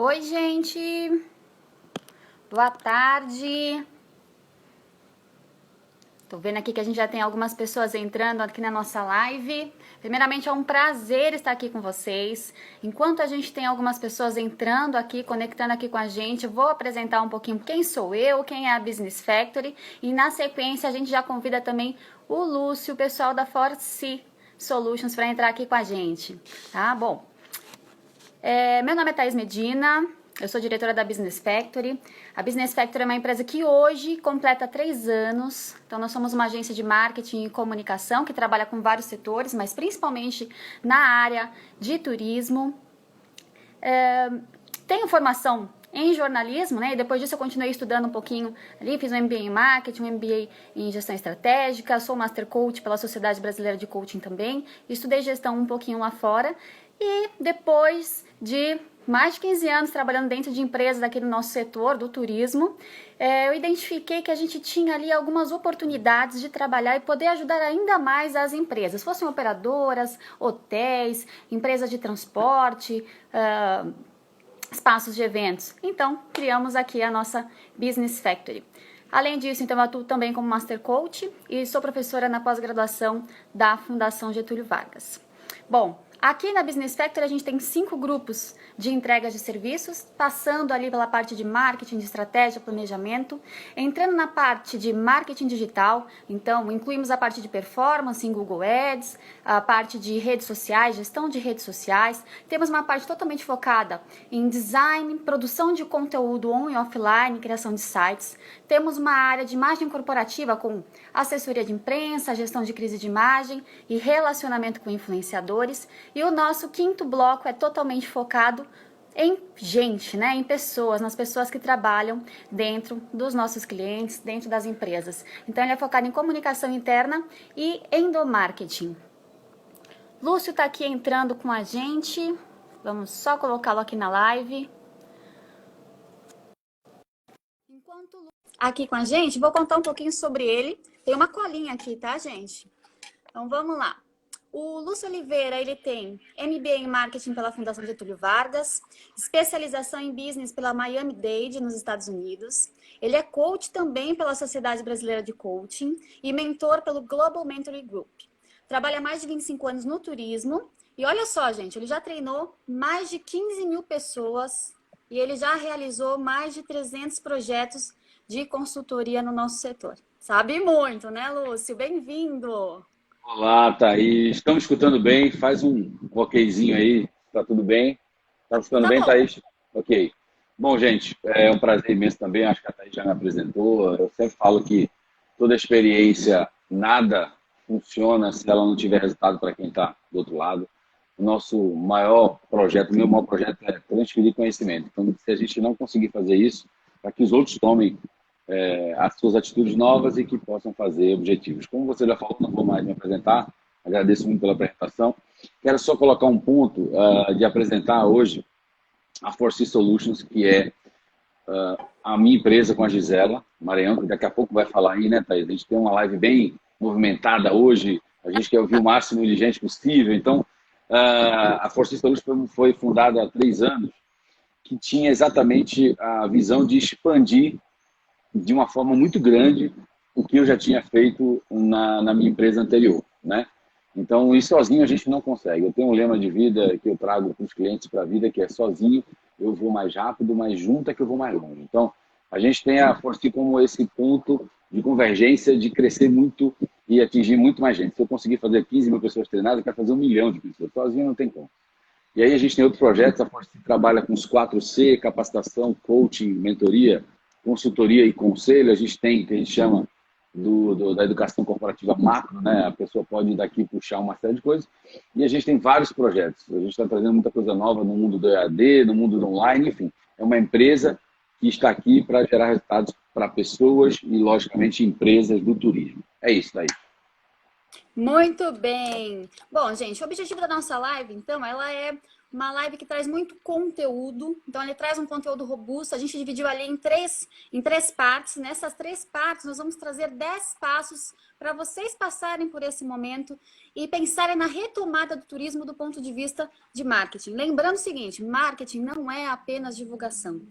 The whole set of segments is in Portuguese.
Oi, gente. Boa tarde. Tô vendo aqui que a gente já tem algumas pessoas entrando aqui na nossa live. Primeiramente, é um prazer estar aqui com vocês. Enquanto a gente tem algumas pessoas entrando aqui, conectando aqui com a gente, eu vou apresentar um pouquinho quem sou eu, quem é a Business Factory. E na sequência, a gente já convida também o Lúcio, o pessoal da Force Solutions, para entrar aqui com a gente. Tá? Bom, meu nome é Thaís Medina, eu sou diretora da Business Factory. A Business Factory é uma empresa que hoje completa 3 anos. Então, nós somos uma agência de marketing e comunicação que trabalha com vários setores, mas principalmente na área de turismo. Tenho formação em jornalismo, né? E depois disso eu continuei estudando um pouquinho ali, fiz um MBA em marketing, um MBA em gestão estratégica, sou Master Coach pela Sociedade Brasileira de Coaching também, estudei gestão um pouquinho lá fora e depois de mais de 15 anos trabalhando dentro de empresas aqui no nosso setor do turismo, eu identifiquei que a gente tinha ali algumas oportunidades de trabalhar e poder ajudar ainda mais as empresas, fossem operadoras, hotéis, empresas de transporte, espaços de eventos. Então, criamos aqui a nossa Business Factory. Além disso, então, eu atuo também como Master Coach e sou professora na pós-graduação da Fundação Getúlio Vargas. Bom, aqui na Business Factory a gente tem 5 grupos de entrega de serviços, passando ali pela parte de marketing, de estratégia, planejamento, entrando na parte de marketing digital, então incluímos a parte de performance em Google Ads, a parte de redes sociais, gestão de redes sociais, temos uma parte totalmente focada em design, produção de conteúdo on e offline, criação de sites, temos uma área de imagem corporativa com assessoria de imprensa, gestão de crise de imagem e relacionamento com influenciadores, e o nosso 5º bloco é totalmente focado em gente, né? Em pessoas, nas pessoas que trabalham dentro dos nossos clientes, dentro das empresas. Então, ele é focado em comunicação interna e endomarketing. Lúcio está aqui entrando com a gente. Vamos só colocá-lo aqui na live. Enquanto o Lúcio aqui com a gente, vou contar um pouquinho sobre ele. Tem uma colinha aqui, tá, gente? Então, vamos lá. O Lúcio Oliveira, ele tem MBA em Marketing pela Fundação Getúlio Vargas, especialização em Business pela Miami-Dade, nos Estados Unidos. Ele é coach também pela Sociedade Brasileira de Coaching e mentor pelo Global Mentoring Group. Trabalha há mais de 25 anos no turismo. E olha só, gente, ele já treinou mais de 15 mil pessoas e ele já realizou mais de 300 projetos de consultoria no nosso setor. Sabe muito, né, Lúcio? Bem-vindo! Olá, Thaís. Estão me escutando bem? Faz um okzinho aí. Tá tudo bem? Tá me escutando Tá bem, bom. Thaís? Ok. Bom, gente, é um prazer imenso também. Acho que a Thaís já me apresentou. Eu sempre falo que toda experiência, nada funciona se ela não tiver resultado para quem está do outro lado. O nosso maior projeto, o meu maior projeto é transferir conhecimento. Então, se a gente não conseguir fazer isso, para que os outros tomem as suas atitudes novas e que possam fazer objetivos. Como você já falou, não vou mais me apresentar, agradeço muito pela apresentação. Quero só colocar um ponto de apresentar hoje a Force Solutions, que é a minha empresa com a Gisela Maranhão, que daqui a pouco vai falar aí, né, Thaís? A gente tem uma live bem movimentada hoje, a gente quer ouvir o máximo de gente possível, então a Force Solutions foi fundada há 3 anos, que tinha exatamente a visão de expandir de uma forma muito grande o que eu já tinha feito na minha empresa anterior, né? Então, ir sozinho a gente não consegue. Eu tenho um lema de vida que eu trago para os clientes para a vida, que é sozinho eu vou mais rápido, mas junto é que eu vou mais longe. Então, a gente tem a Force como esse ponto de convergência, de crescer muito e atingir muito mais gente. Se eu conseguir fazer 15 mil pessoas treinadas, eu quero fazer 1 milhão de pessoas. Sozinho não tem como. E aí a gente tem outros projetos, a Force trabalha com os 4C, capacitação, coaching, mentoria, consultoria e conselho. A gente tem, que a gente chama da educação corporativa macro, né? A pessoa pode daqui puxar uma série de coisas. E a gente tem vários projetos. A gente está trazendo muita coisa nova no mundo do EAD, no mundo do online, enfim. É uma empresa que está aqui para gerar resultados para pessoas e, logicamente, empresas do turismo. É isso, daí. Muito bem. Bom, gente, o objetivo da nossa live, então, ela é uma live que traz muito conteúdo. Então, ele traz um conteúdo robusto. A gente dividiu ali em três partes. Nessas 3 partes, nós vamos trazer 10 passos para vocês passarem por esse momento e pensarem na retomada do turismo do ponto de vista de marketing. Lembrando o seguinte, marketing não é apenas divulgação.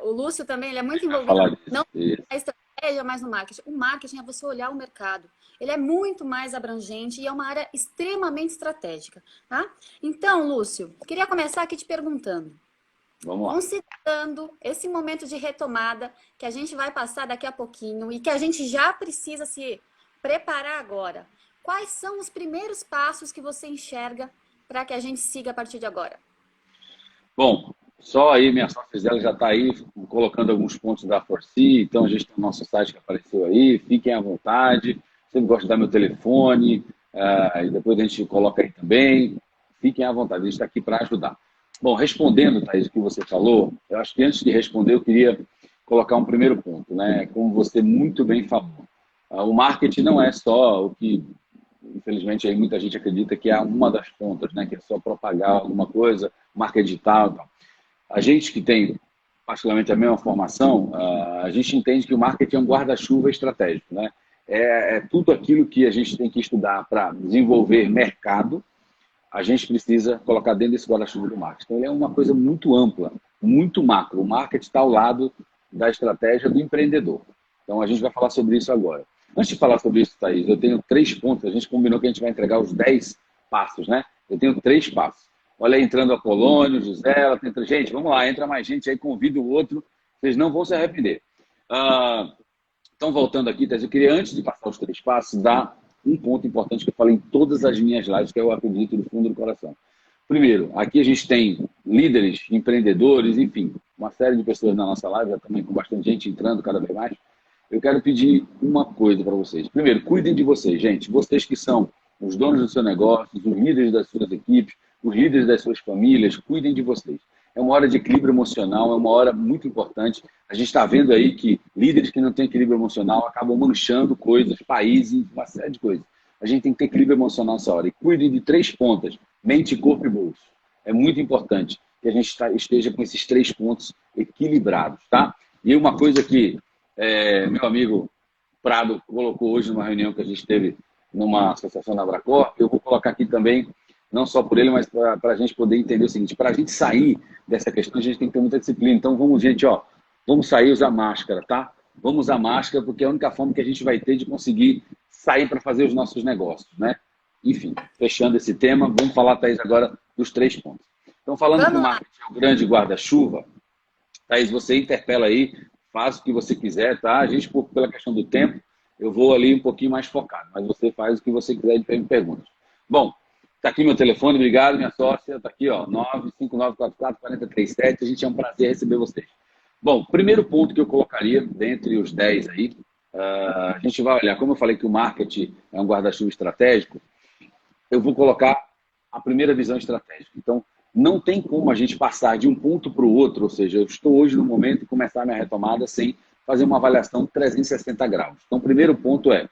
O Lúcio também, ele é muito envolvido, não na estratégia, mas no marketing. O marketing é você olhar o mercado. Ele é muito mais abrangente e é uma área extremamente estratégica, tá? Então, Lúcio, queria começar aqui te perguntando. Vamos lá. Considerando esse momento de retomada que a gente vai passar daqui a pouquinho e que a gente já precisa se preparar agora, quais são os primeiros passos que você enxerga para que a gente siga a partir de agora? Bom, só aí, minha sócia dela já está aí colocando alguns pontos da Forci, então a gente tem o nosso site que apareceu aí, fiquem à vontade, sempre gosto de dar meu telefone, e depois a gente coloca aí também, fiquem à vontade, a gente está aqui para ajudar. Bom, respondendo, Thaís, o que você falou, eu acho que antes de responder eu queria colocar um primeiro ponto, né? Como você muito bem falou, o marketing não é só o que, infelizmente, aí muita gente acredita que é uma das pontas, né? Que é só propagar alguma coisa, marca digital e tal. A gente que tem particularmente a mesma formação, a gente entende que o marketing é um guarda-chuva estratégico, né? É tudo aquilo que a gente tem que estudar para desenvolver mercado, a gente precisa colocar dentro desse guarda-chuva do marketing. Então, ele é uma coisa muito ampla, muito macro. O marketing está ao lado da estratégia do empreendedor. Então, a gente vai falar sobre isso agora. Antes de falar sobre isso, Thaís, eu tenho 3 pontos. A gente combinou que a gente vai entregar os 10 passos, né? Eu tenho 3 passos. Olha aí, entrando a Polônio, José, ela tem... Gente, vamos lá, entra mais gente aí, convida o outro. Vocês não vão se arrepender. Então, voltando aqui, Thaís, eu queria, antes de passar os 3 passos, dar um ponto importante que eu falei em todas as minhas lives, que eu acredito do fundo do coração. Primeiro, aqui a gente tem líderes, empreendedores, enfim, uma série de pessoas na nossa live, já também com bastante gente entrando cada vez mais. Eu quero pedir uma coisa para vocês. Primeiro, cuidem de vocês, gente. Vocês que são os donos do seu negócio, os líderes das suas equipes, os líderes das suas famílias, cuidem de vocês. É uma hora de equilíbrio emocional, é uma hora muito importante. A gente está vendo aí que líderes que não têm equilíbrio emocional acabam manchando coisas, países, uma série de coisas. A gente tem que ter equilíbrio emocional nessa hora. E cuidem de 3 pontas, mente, corpo e bolso. É muito importante que a gente esteja com esses 3 pontos equilibrados, tá? E uma coisa que meu amigo Prado colocou hoje numa reunião que a gente teve numa associação da Abracor, eu vou colocar aqui também, não só por ele, mas para a gente poder entender o seguinte, para a gente sair dessa questão, a gente tem que ter muita disciplina. Então, vamos, gente, vamos sair e usar máscara, tá? Vamos usar máscara, porque é a única forma que a gente vai ter de conseguir sair para fazer os nossos negócios, né? Enfim, fechando esse tema, vamos falar, Thaís, agora dos 3 pontos. Então, falando que o marketing é o grande guarda-chuva, Thaís, você interpela aí, faz o que você quiser, tá? A gente, pela questão do tempo, eu vou ali um pouquinho mais focado, mas você faz o que você quiser de perguntas. Bom, tá aqui meu telefone, obrigado, minha sócia, tá aqui, 959444037, a gente é um prazer receber vocês. Bom, primeiro ponto que eu colocaria, dentre os 10 aí, a gente vai olhar, como eu falei que o marketing é um guarda-chuva estratégico, eu vou colocar a primeira visão estratégica. Então, não tem como a gente passar de um ponto para o outro, ou seja, eu estou hoje no momento de começar a minha retomada sem fazer uma avaliação 360 graus. Então, o primeiro ponto é,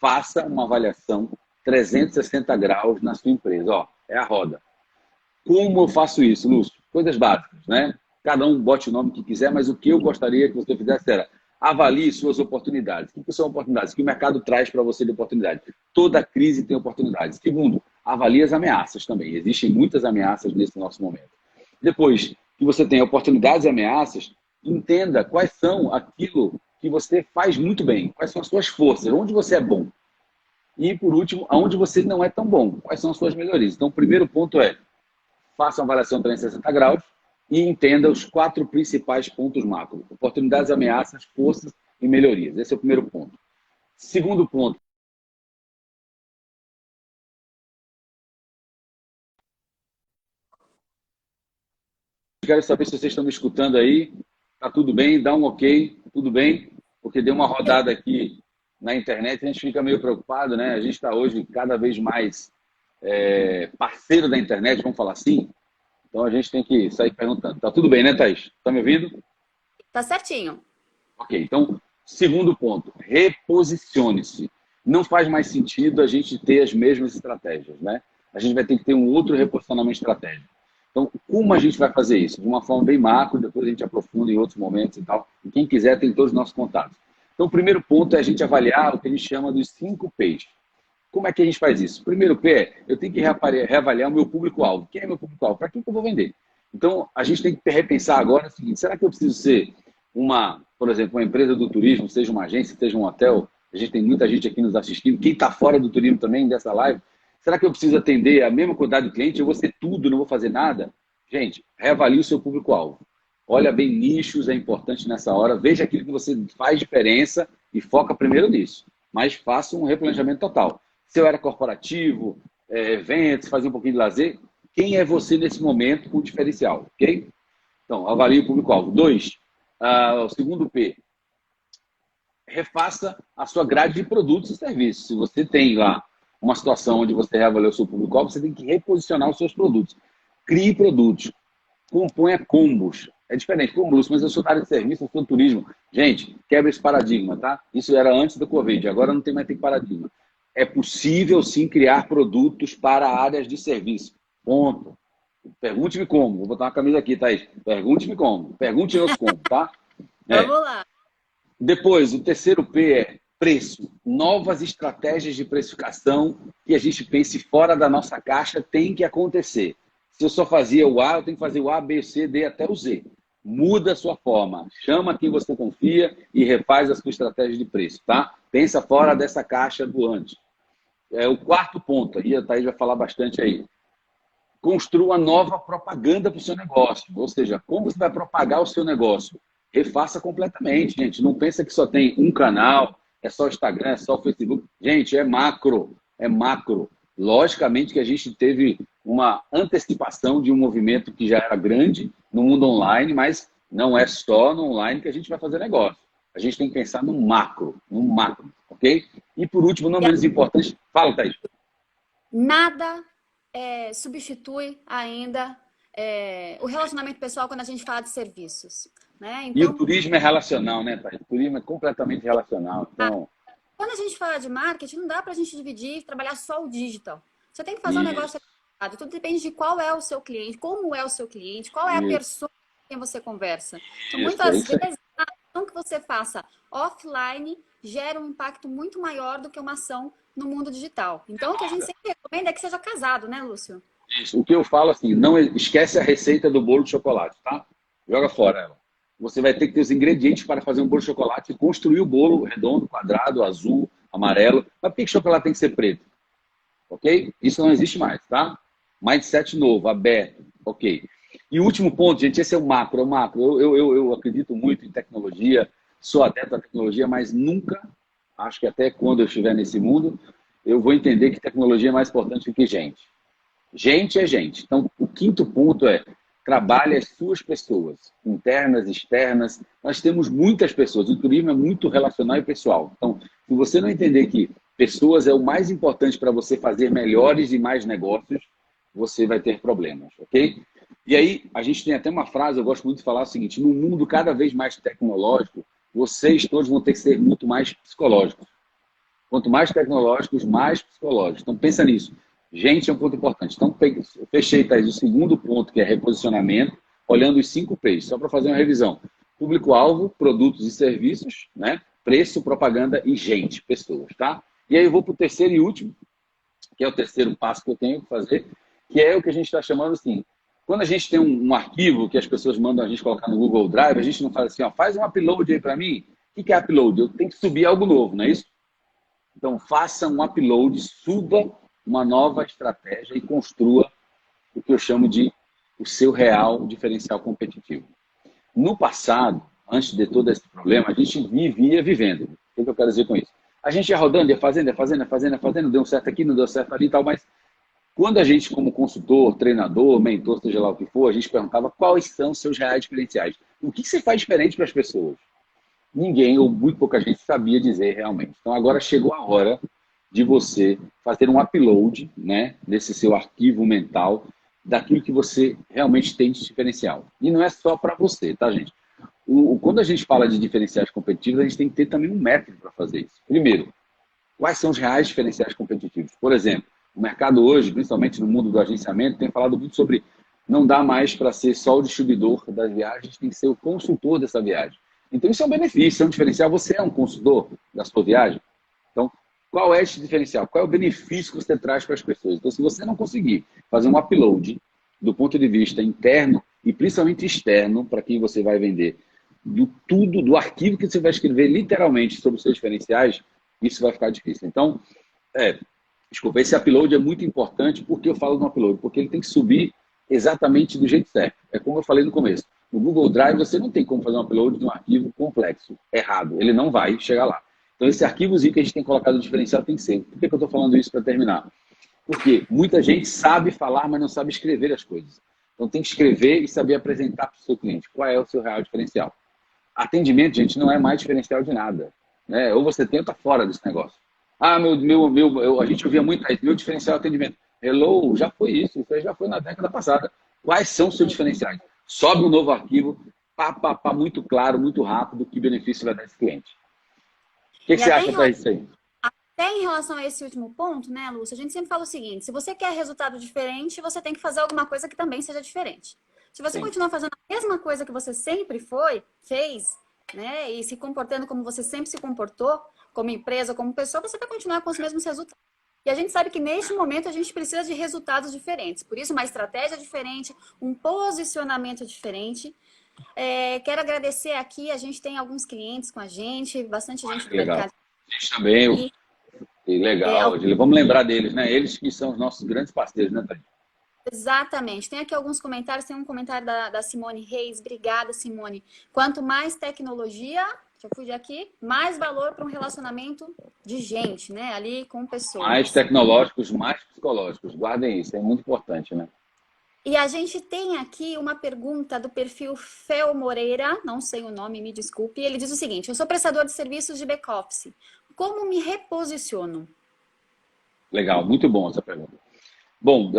faça uma avaliação 360 graus na sua empresa. É a roda. Como eu faço isso, Lúcio? Coisas básicas, né? Cada um bote o nome que quiser, mas o que eu gostaria que você fizesse era avalie suas oportunidades. O que são oportunidades? O que o mercado traz para você de oportunidade? Toda crise tem oportunidades. Segundo, avalie as ameaças também. Existem muitas ameaças nesse nosso momento. Depois que você tem oportunidades e ameaças, entenda quais são aquilo que você faz muito bem, quais são as suas forças, onde você é bom. E, por último, aonde você não é tão bom, quais são as suas melhorias. Então, o primeiro ponto é, faça uma avaliação 360 graus e entenda os 4 principais pontos macro. Oportunidades, ameaças, forças e melhorias. Esse é o primeiro ponto. Segundo ponto. Quero saber se vocês estão me escutando aí. Tá tudo bem? Dá um ok. Tudo bem? Porque deu uma rodada aqui na internet, a gente fica meio preocupado, né? A gente está hoje cada vez mais parceiro da internet, vamos falar assim. Então a gente tem que sair perguntando. Tá tudo bem, né, Thaís? Tá me ouvindo? Tá certinho. Ok, então, segundo ponto, reposicione-se. Não faz mais sentido a gente ter as mesmas estratégias, né? a gente vai ter que ter um outro reposicionamento estratégico. Então, como a gente vai fazer isso? De uma forma bem macro, depois a gente aprofunda em outros momentos e tal. E quem quiser tem todos os nossos contatos. Então, o primeiro ponto é a gente avaliar o que a gente chama dos 5 P's. Como é que a gente faz isso? O primeiro P é, eu tenho que reavaliar o meu público-alvo. Quem é meu público-alvo? Para quem que eu vou vender? Então, a gente tem que repensar agora o seguinte, será que eu preciso ser por exemplo, uma empresa do turismo, seja uma agência, seja um hotel? A gente tem muita gente aqui nos assistindo. Quem está fora do turismo também, dessa live, será que eu preciso atender a mesma quantidade de clientes? Eu vou ser tudo, não vou fazer nada? Gente, reavalie o seu público-alvo. Olha bem, nichos é importante nessa hora. Veja aquilo que você faz diferença e foca primeiro nisso. Mas faça um replanejamento total. Se eu era corporativo, eventos, fazia um pouquinho de lazer, quem é você nesse momento com diferencial, ok? Então, avalie o público-alvo. 2, o segundo P, refaça a sua grade de produtos e serviços. Se você tem lá uma situação onde você reavaliou o seu público-alvo, você tem que reposicionar os seus produtos. Crie produtos, componha combos. É diferente, combos, mas eu sou da área de serviço, eu sou do turismo. Gente, quebra esse paradigma, tá? Isso era antes do Covid, agora não tem mais paradigma. É possível, sim, criar produtos para áreas de serviço. Ponto. Pergunte-me como. Vou botar uma camisa aqui, Thaís. Pergunte-me como. Pergunte-nos como, tá? Vamos lá. Depois, o terceiro P é preço. Novas estratégias de precificação que a gente pense fora da nossa caixa tem que acontecer. Se eu só fazia o A, eu tenho que fazer o A, B, C, D até o Z. Muda a sua forma. Chama quem você confia e refaz a sua estratégia de preço, tá? Pensa fora dessa caixa do antes. O quarto ponto, aí a Thaís vai falar bastante aí. Construa nova propaganda para o seu negócio. Ou seja, como você vai propagar o seu negócio? Refaça completamente, gente. Não pensa que só tem um canal, é só o Instagram, é só o Facebook. Gente, é macro. É macro. Logicamente que a gente teve uma antecipação de um movimento que já era grande no mundo online, mas não é só no online que a gente vai fazer negócio. A gente tem que pensar no macro, ok? E por último, não menos importante, fala, Thaís. Nada substitui ainda o relacionamento pessoal quando a gente fala de serviços. Né? Então, e o turismo é relacional, né, Thaís? O turismo é completamente relacional. Então, quando a gente fala de marketing, não dá para a gente dividir e trabalhar só o digital. Você tem que fazer um negócio equilibrado. Tudo depende de qual é o seu cliente, como é o seu cliente, qual é a pessoa com quem você conversa. Então, muitas vezes, a ação que você faça offline gera um impacto muito maior do que uma ação no mundo digital. Então, o que a gente sempre recomenda é que seja casado, né, Lúcio? Isso. O que eu falo assim, não esquece a receita do bolo de chocolate, tá? Joga fora ela. Você vai ter que ter os ingredientes para fazer um bolo de chocolate e construir o bolo redondo, quadrado, azul, amarelo. Mas por que chocolate tem que ser preto? Ok? Isso não existe mais, tá? Mindset novo, aberto, ok. E o último ponto, gente, esse é o macro. Eu acredito muito em tecnologia, sou adepto da tecnologia, mas nunca, acho que até quando eu estiver nesse mundo, eu vou entender que tecnologia é mais importante do que gente. Gente é gente. Então, o quinto ponto é trabalhe as suas pessoas, internas, externas. Nós temos muitas pessoas. O turismo é muito relacional e pessoal. Então, se você não entender que pessoas é o mais importante para você fazer melhores e mais negócios, você vai ter problemas, ok? E aí, a gente tem até uma frase, eu gosto muito de falar o seguinte, num mundo cada vez mais tecnológico, vocês todos vão ter que ser muito mais psicológicos. Quanto mais tecnológicos, mais psicológicos. Então, pensa nisso. Gente, é um ponto importante. Então, fechei, Thaís, o segundo ponto, que é reposicionamento, olhando os 5 P's, só para fazer uma revisão. Público-alvo, produtos e serviços, né? Preço, propaganda e gente, pessoas, tá? E aí eu vou para o terceiro e último, que é o terceiro passo que eu tenho que fazer, que é o que a gente está chamando assim, quando a gente tem um arquivo que as pessoas mandam a gente colocar no Google Drive, a gente não faz assim, ó, faz um upload aí para mim. O que é upload? Eu tenho que subir algo novo, não é isso? Então, faça um upload, suba uma nova estratégia e construa o que eu chamo de o seu real diferencial competitivo. No passado, antes de todo esse problema, a gente vivia vivendo. O que eu quero dizer com isso? A gente ia rodando, ia fazendo, deu certo aqui, não deu certo ali e tal, mas quando a gente, como consultor, treinador, mentor, seja lá o que for, a gente perguntava quais são os seus reais diferenciais. O que você faz diferente para as pessoas? Ninguém, ou muito pouca gente, sabia dizer realmente. Então, agora chegou a hora de você fazer um upload, né, desse seu arquivo mental, daquilo que você realmente tem de diferencial. E não é só para você, tá, gente? Quando a gente fala de diferenciais competitivos, a gente tem que ter também um método para fazer isso. Primeiro, quais são os reais diferenciais competitivos? Por exemplo, O mercado hoje, principalmente no mundo do agenciamento, tem falado muito sobre não dá mais para ser só o distribuidor das viagens, tem que ser o consultor dessa viagem. Então, isso é um benefício, é um diferencial. Você é um consultor da sua viagem. Então, qual é esse diferencial? Qual é o benefício que você traz para as pessoas? Então, se você não conseguir fazer um upload do ponto de vista interno e principalmente externo, para quem você vai vender, do arquivo que você vai escrever literalmente sobre os seus diferenciais, isso vai ficar difícil. Então, desculpa, esse upload é muito importante. Por que eu falo no upload? Porque ele tem que subir exatamente do jeito certo. É como eu falei no começo. No Google Drive, você não tem como fazer um upload de um arquivo complexo, errado. Ele não vai chegar lá. Então, esse arquivozinho que a gente tem colocado no diferencial tem que ser. Por que eu estou falando isso para terminar? Porque muita gente sabe falar, mas não sabe escrever as coisas. Então, tem que escrever e saber apresentar para o seu cliente. Qual é o seu real diferencial? Atendimento, gente, não é mais diferencial de nada. Né? Ou você tenta fora desse negócio. Ah, a gente ouvia muito aí, meu diferencial é atendimento. Hello, já foi isso já foi na década passada. Quais são os seus diferenciais? Sobe um novo arquivo, muito claro, muito rápido, que benefício vai dar esse cliente. O que você acha para isso aí? Até em relação a esse último ponto, né, Lúcia, a gente sempre fala o seguinte, se você quer resultado diferente, você tem que fazer alguma coisa que também seja diferente. Se você continuar fazendo a mesma coisa que você sempre fez, né, e se comportando como você sempre se comportou, como empresa, como pessoa, você vai continuar com os mesmos resultados. E a gente sabe que neste momento a gente precisa de resultados diferentes. Por isso, uma estratégia diferente, um posicionamento diferente. Quero agradecer aqui, a gente tem alguns clientes com a gente, bastante gente do mercado. A gente também, legal. Vamos lembrar deles, né? Eles que são os nossos grandes parceiros, né, Thaís? Exatamente. Tem aqui alguns comentários. Tem um comentário da Simone Reis. Obrigada, Simone. Quanto mais tecnologia, já fui aqui, mais valor para um relacionamento de gente, né? Ali com pessoas. Mais tecnológicos, mais psicológicos. Guardem isso, é muito importante, né? E a gente tem aqui uma pergunta do perfil Fel Moreira, não sei o nome, me desculpe. Ele diz o seguinte: eu sou prestador de serviços de back-office. Como me reposiciono? Legal, muito bom essa pergunta. Bom,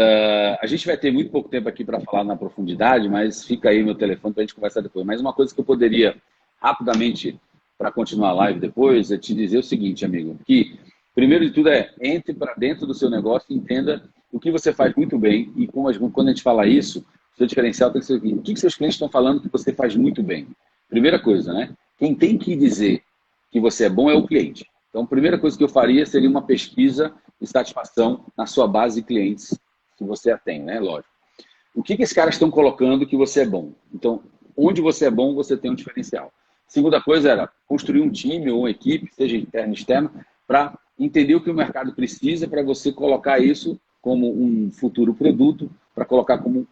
a gente vai ter muito pouco tempo aqui para falar na profundidade, mas fica aí meu telefone para a gente conversar depois. Mas uma coisa que eu poderia, rapidamente, para continuar a live depois, é te dizer o seguinte, amigo, que primeiro de tudo entre para dentro do seu negócio e entenda o que você faz muito bem. E quando a gente fala isso, o seu diferencial tem que ser o que seus clientes estão falando que você faz muito bem. Primeira coisa, né? Quem tem que dizer que você é bom é o cliente. Então, a primeira coisa que eu faria seria uma pesquisa de satisfação na sua base de clientes que você tem, né? Lógico. O que esses caras estão colocando que você é bom? Então, onde você é bom, você tem um diferencial. Segunda coisa era construir um time ou uma equipe, seja interna ou externa, para entender o que o mercado precisa para você colocar isso como um futuro produto, para colocar como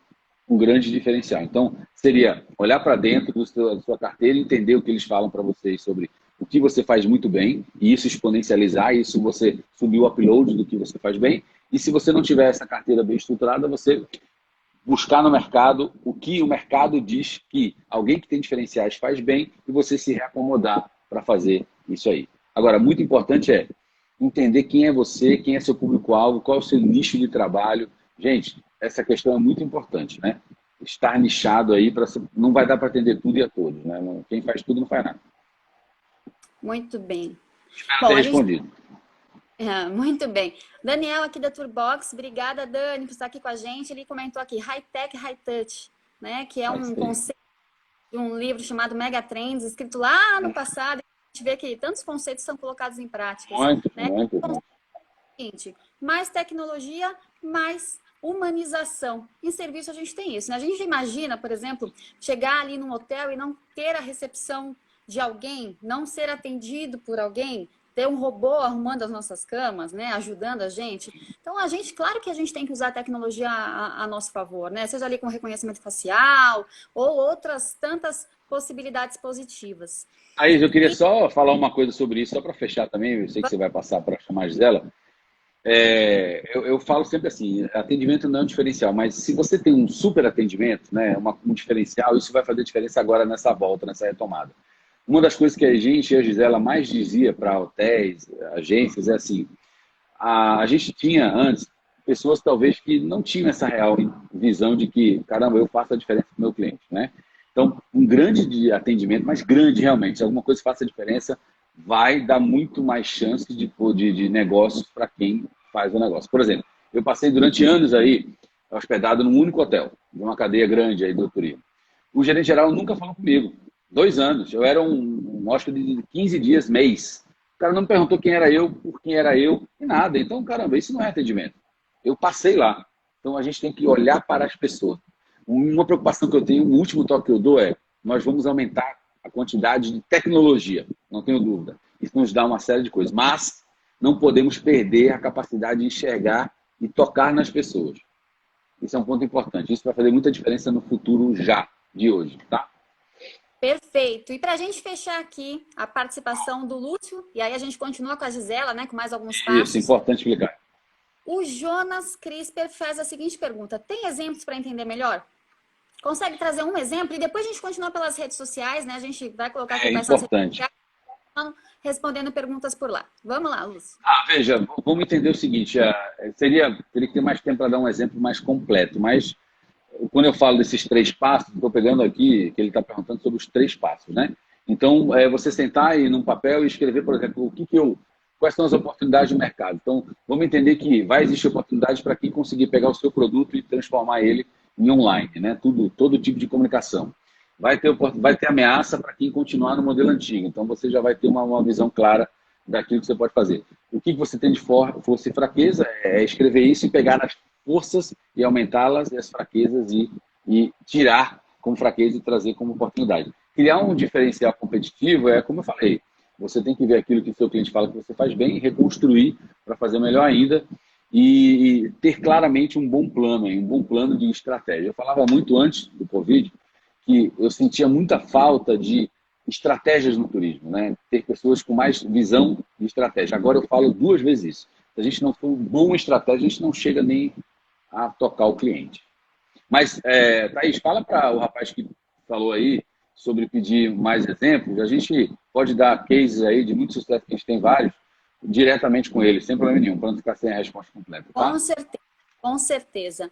um grande diferencial. Então, seria olhar para dentro da sua carteira e entender o que eles falam para vocês sobre o que você faz muito bem, e isso exponencializar, isso você subir o upload do que você faz bem, e se você não tiver essa carteira bem estruturada, você buscar no mercado o que o mercado diz que alguém que tem diferenciais faz bem e você se reacomodar para fazer isso aí. Agora, muito importante é entender quem é você, quem é seu público-alvo, qual é o seu nicho de trabalho. Gente, essa questão é muito importante, né? Estar nichado aí, não vai dar para atender tudo e a todos, né? Quem faz tudo não faz nada. Muito bem. Espero ter respondido. Muito bem. Daniel aqui da Turbox, obrigada, Dani, por estar aqui com a gente. Ele comentou aqui, High Tech, High Touch, né? Que é um conceito de um livro chamado Mega Trends, escrito lá no passado. A gente vê que tantos conceitos são colocados em prática. Muito, né? muito. Mais tecnologia, mais humanização. Em serviço a gente tem isso, né? A gente imagina, por exemplo, chegar ali num hotel e não ter a recepção de alguém, não ser atendido por alguém, ter um robô arrumando as nossas camas, né, ajudando a gente. Então, claro que a gente tem que usar a tecnologia a nosso favor, né, seja ali com reconhecimento facial ou outras tantas possibilidades positivas. Aí, eu queria só falar uma coisa sobre isso, só para fechar também, eu sei que você vai passar para chamar a Gisela. Eu falo sempre assim, atendimento não é um diferencial, mas se você tem um super atendimento, né, um diferencial, isso vai fazer diferença agora nessa volta, nessa retomada. Uma das coisas que a gente e a Gisela mais dizia para hotéis, agências, é assim, a gente tinha antes pessoas talvez que não tinham essa real visão de que, caramba, eu faço a diferença para o meu cliente, né? Então, um grande atendimento, mas grande realmente, se alguma coisa faça a diferença, vai dar muito mais chance de negócios para quem faz o negócio. Por exemplo, Eu passei durante anos aí hospedado num único hotel, de uma cadeia grande aí do turismo. O gerente geral nunca falou comigo. 2 anos. Eu era um hóspede de 15 dias, mês. O cara não me perguntou quem era eu, por quem era eu, e nada. Então, caramba, isso não é atendimento. Eu passei lá. Então, a gente tem que olhar para as pessoas. Uma preocupação que eu tenho, o último toque que eu dou é, nós vamos aumentar a quantidade de tecnologia, não tenho dúvida. Isso nos dá uma série de coisas. Mas não podemos perder a capacidade de enxergar e tocar nas pessoas. Isso é um ponto importante. Isso vai fazer muita diferença no futuro já, de hoje, tá? Perfeito. E para a gente fechar aqui a participação do Lúcio, e aí a gente continua com a Gisela, né, com mais alguns passos. Isso, importante explicar. O Jonas Crisper faz a seguinte pergunta: tem exemplos para entender melhor? Consegue trazer um exemplo? E depois a gente continua pelas redes sociais, né? A gente vai colocar aqui É importante. Respondendo perguntas por lá. Vamos lá, Lúcio. Veja, vamos entender o seguinte, teria que ter mais tempo para dar um exemplo mais completo, mas quando eu falo desses 3 passos, estou pegando aqui que ele está perguntando sobre os 3 passos, né? Então, você sentar aí num papel e escrever, por exemplo, quais são as oportunidades do mercado. Então, vamos entender que vai existir oportunidade para quem conseguir pegar o seu produto e transformar ele em online, né? Todo tipo de comunicação. Vai ter ameaça para quem continuar no modelo antigo. Então, você já vai ter uma visão clara daquilo que você pode fazer. O que você tem de força e fraqueza é escrever isso e pegar as forças e aumentá-las, e as fraquezas e tirar como fraqueza e trazer como oportunidade. Criar um diferencial competitivo é, como eu falei, você tem que ver aquilo que o seu cliente fala que você faz bem, reconstruir para fazer melhor ainda e ter claramente um bom plano de estratégia. Eu falava muito antes do Covid que eu sentia muita falta de estratégias no turismo, né? Ter pessoas com mais visão de estratégia. Agora eu falo 2 vezes isso. Se a gente não for um bom estratégia, a gente não chega nem a tocar o cliente. Mas, Thaís, fala para o rapaz que falou aí sobre pedir mais exemplos. A gente pode dar cases aí de muito sucesso, que a gente tem vários, diretamente com ele, sem problema nenhum, para não ficar sem a resposta completa. Tá? Com certeza, com certeza.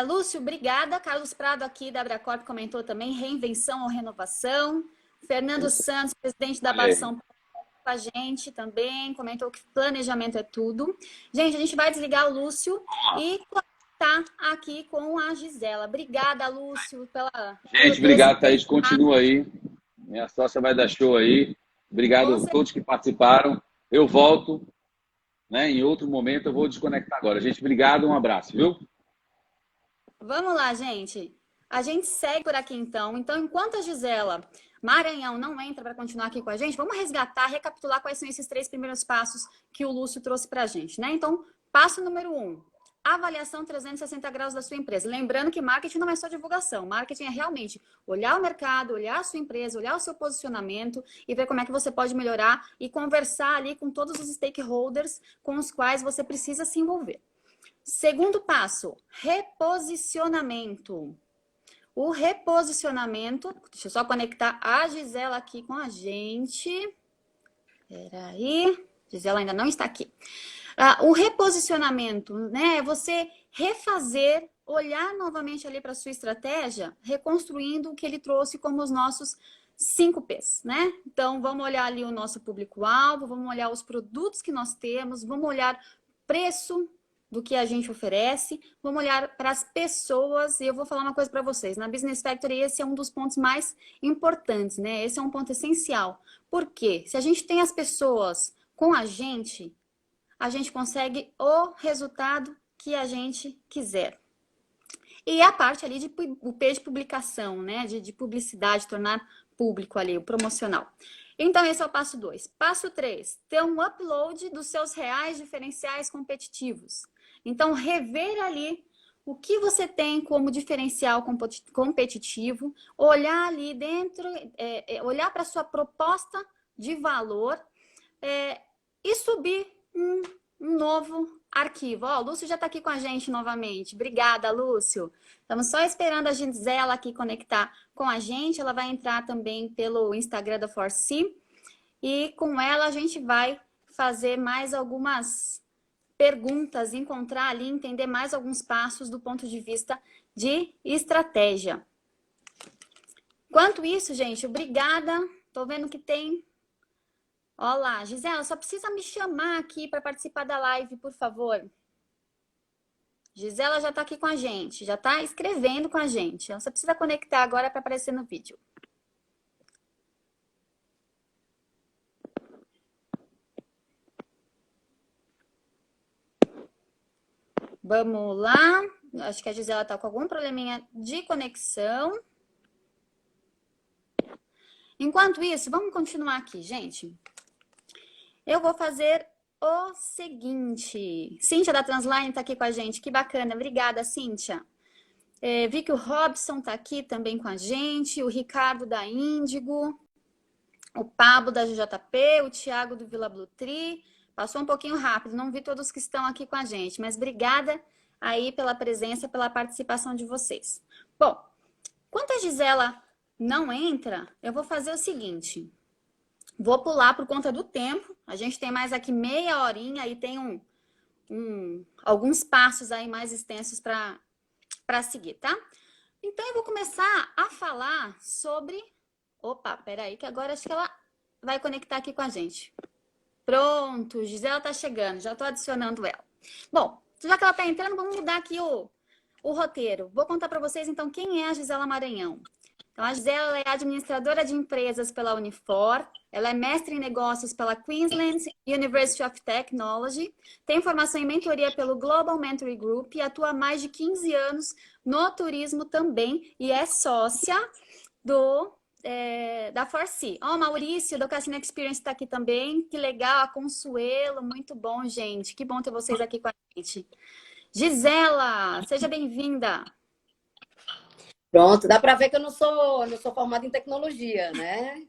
Lúcio, obrigada. Carlos Prado aqui da Abracorp comentou também, reinvenção ou renovação. Fernando Santos, presidente da Base São Paulo, com a gente também, comentou que planejamento é tudo. Gente, a gente vai desligar o Lúcio e conectar aqui com a Gisela. Obrigada, Lúcio, Gente, obrigado, Thaís. Continua aí. Minha sócia vai dar show aí. Obrigado a todos que participaram. Eu volto, né? Em outro momento, eu vou desconectar agora. Gente, obrigado, um abraço, viu? Vamos lá, gente. A gente segue por aqui, então. Então, enquanto a Gisela Maranhão não entra para continuar aqui com a gente, vamos resgatar, recapitular quais são esses 3 primeiros passos que o Lúcio trouxe para a gente, né? Então, passo número 1, avaliação 360 graus da sua empresa. Lembrando que marketing não é só divulgação. Marketing é realmente olhar o mercado, olhar a sua empresa, olhar o seu posicionamento e ver como é que você pode melhorar e conversar ali com todos os stakeholders com os quais você precisa se envolver. Segundo passo, reposicionamento. O reposicionamento, deixa eu só conectar a Gisela aqui com a gente. Peraí, Gisela ainda não está aqui. O reposicionamento, né, é você refazer, olhar novamente ali para a sua estratégia, reconstruindo o que ele trouxe como os nossos 5 P's, né? Então, vamos olhar ali o nosso público-alvo, vamos olhar os produtos que nós temos, vamos olhar preço do que a gente oferece, vamos olhar para as pessoas, e eu vou falar uma coisa para vocês, na Business Factory esse é um dos pontos mais importantes, né? Esse é um ponto essencial. Por quê? Se a gente tem as pessoas com a gente consegue o resultado que a gente quiser. E a parte ali o P de publicação, né? De publicidade, tornar público ali, o promocional. Então, esse é o passo 2. Passo 3, ter um upload dos seus reais diferenciais competitivos. Então, rever ali o que você tem como diferencial competitivo, olhar ali dentro, olhar para a sua proposta de valor e subir um novo arquivo. Ó, o Lúcio já está aqui com a gente novamente. Obrigada, Lúcio. Estamos só esperando a Gisela aqui conectar com a gente. Ela vai entrar também pelo Instagram da Forsee. E com ela a gente vai fazer mais algumas perguntas, encontrar ali, entender mais alguns passos do ponto de vista de estratégia. Enquanto isso, gente, obrigada. Tô vendo que tem... Olá, Gisela, só precisa me chamar aqui para participar da live, por favor. Gisela já está aqui com a gente, já está escrevendo com a gente. Ela só precisa conectar agora para aparecer no vídeo. Vamos lá. Acho que a Gisela está com algum probleminha de conexão. Enquanto isso, vamos continuar aqui, gente. Eu vou fazer o seguinte. Cíntia da Transline está aqui com a gente. Que bacana. Obrigada, Cíntia. Vi que o Robson está aqui também com a gente. O Ricardo da Índigo. O Pablo da GJP. O Thiago do Vila Blue Tree. Passou um pouquinho rápido. Não vi todos que estão aqui com a gente. Mas obrigada aí pela presença, pela participação de vocês. Bom, enquanto a Gisela não entra, eu vou fazer o seguinte. Vou pular por conta do tempo. A gente tem mais aqui meia horinha e tem alguns passos aí mais extensos para seguir, tá? Então, eu vou começar a falar sobre... Opa, peraí, que agora acho que ela vai conectar aqui com a gente. Pronto, Gisela tá chegando, já tô adicionando ela. Bom, já que ela tá entrando, vamos mudar aqui o roteiro. Vou contar para vocês, então, quem é a Gisela Maranhão. Então, a Gisela é administradora de empresas pela Unifor, ela é mestre em negócios pela Queensland University of Technology, tem formação em mentoria pelo Global Mentoring Group e atua há mais de 15 anos no turismo também e é sócia da Forsee. Ó, o Maurício do Casino Experience está aqui também, que legal, a Consuelo, muito bom, gente, que bom ter vocês aqui com a gente. Gisela, seja bem-vinda. Pronto, dá para ver que eu não sou formada em tecnologia, né?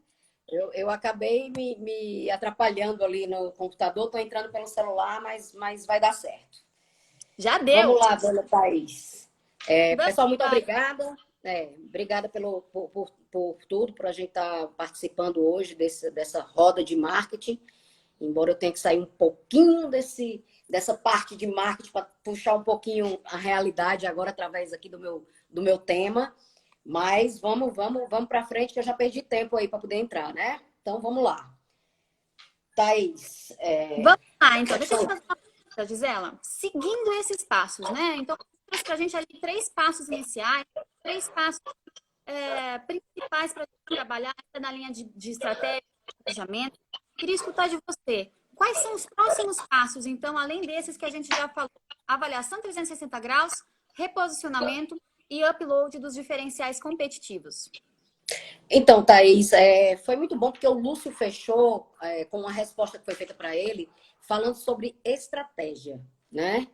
Eu acabei me atrapalhando ali no computador, estou entrando pelo celular, mas vai dar certo. Já deu. Vamos lá, dona Thaís. Pessoal, muito obrigada. Obrigada por tudo, por a gente estar participando hoje dessa roda de marketing. Embora eu tenha que sair um pouquinho dessa parte de marketing para puxar um pouquinho a realidade agora através aqui do meu tema. Mas vamos para frente, que eu já perdi tempo aí para poder entrar, né? Então, vamos lá. Thaís. Vamos lá, então. Deixa eu te fazer uma pergunta, Gisela. Seguindo esses passos, né? Então, trouxe para a gente ali 3 passos iniciais, 3 passos principais para a gente trabalhar na linha de estratégia, de planejamento. Queria escutar de você. Quais são os próximos passos, então, além desses que a gente já falou? Avaliação 360 graus, reposicionamento e upload dos diferenciais competitivos. Então, Thaís, foi muito bom porque o Lúcio fechou com uma resposta que foi feita para ele, falando sobre estratégia, né?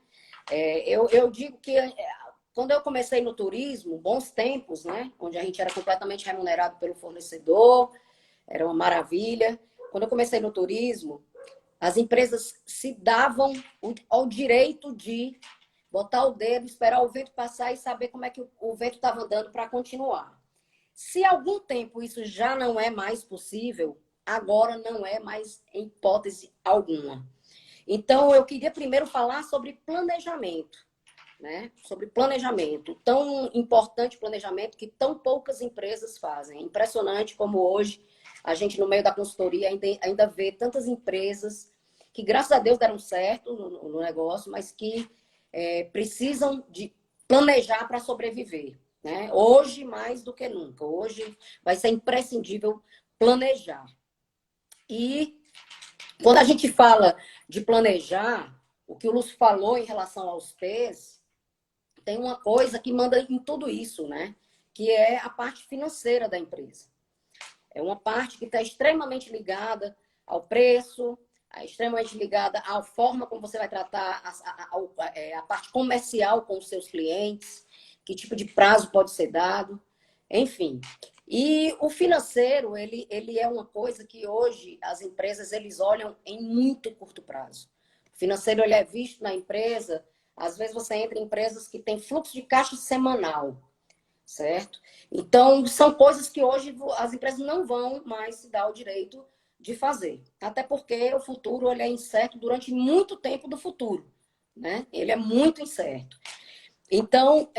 Eu digo que quando eu comecei no turismo, bons tempos, né? Onde a gente era completamente remunerado pelo fornecedor, era uma maravilha. Quando eu comecei no turismo, as empresas se davam ao direito de botar o dedo, esperar o vento passar e saber como é que o vento estava andando para continuar. Se há algum tempo isso já não é mais possível, agora não é mais em hipótese alguma. Então, eu queria primeiro falar sobre planejamento, né? Sobre planejamento. Tão importante planejamento que tão poucas empresas fazem. É impressionante como hoje a gente, no meio da consultoria, ainda vê tantas empresas que, graças a Deus, deram certo no negócio, mas que precisam de planejar para sobreviver, né? Hoje, mais do que nunca. Hoje vai ser imprescindível planejar. E quando a gente fala de planejar, o que o Lúcio falou em relação aos P's, tem uma coisa que manda em tudo isso, né? Que é a parte financeira da empresa. É uma parte que está extremamente ligada ao preço, extremamente ligada à forma como você vai tratar a parte comercial com os seus clientes, que tipo de prazo pode ser dado, enfim. E o financeiro, ele é uma coisa que hoje as empresas eles olham em muito curto prazo. O financeiro ele é visto na empresa, às vezes você entra em empresas que têm fluxo de caixa semanal, certo? Então, são coisas que hoje as empresas não vão mais se dar o direito de fazer. Até porque o futuro ele é incerto durante muito tempo do futuro, né? Ele é muito incerto. Então,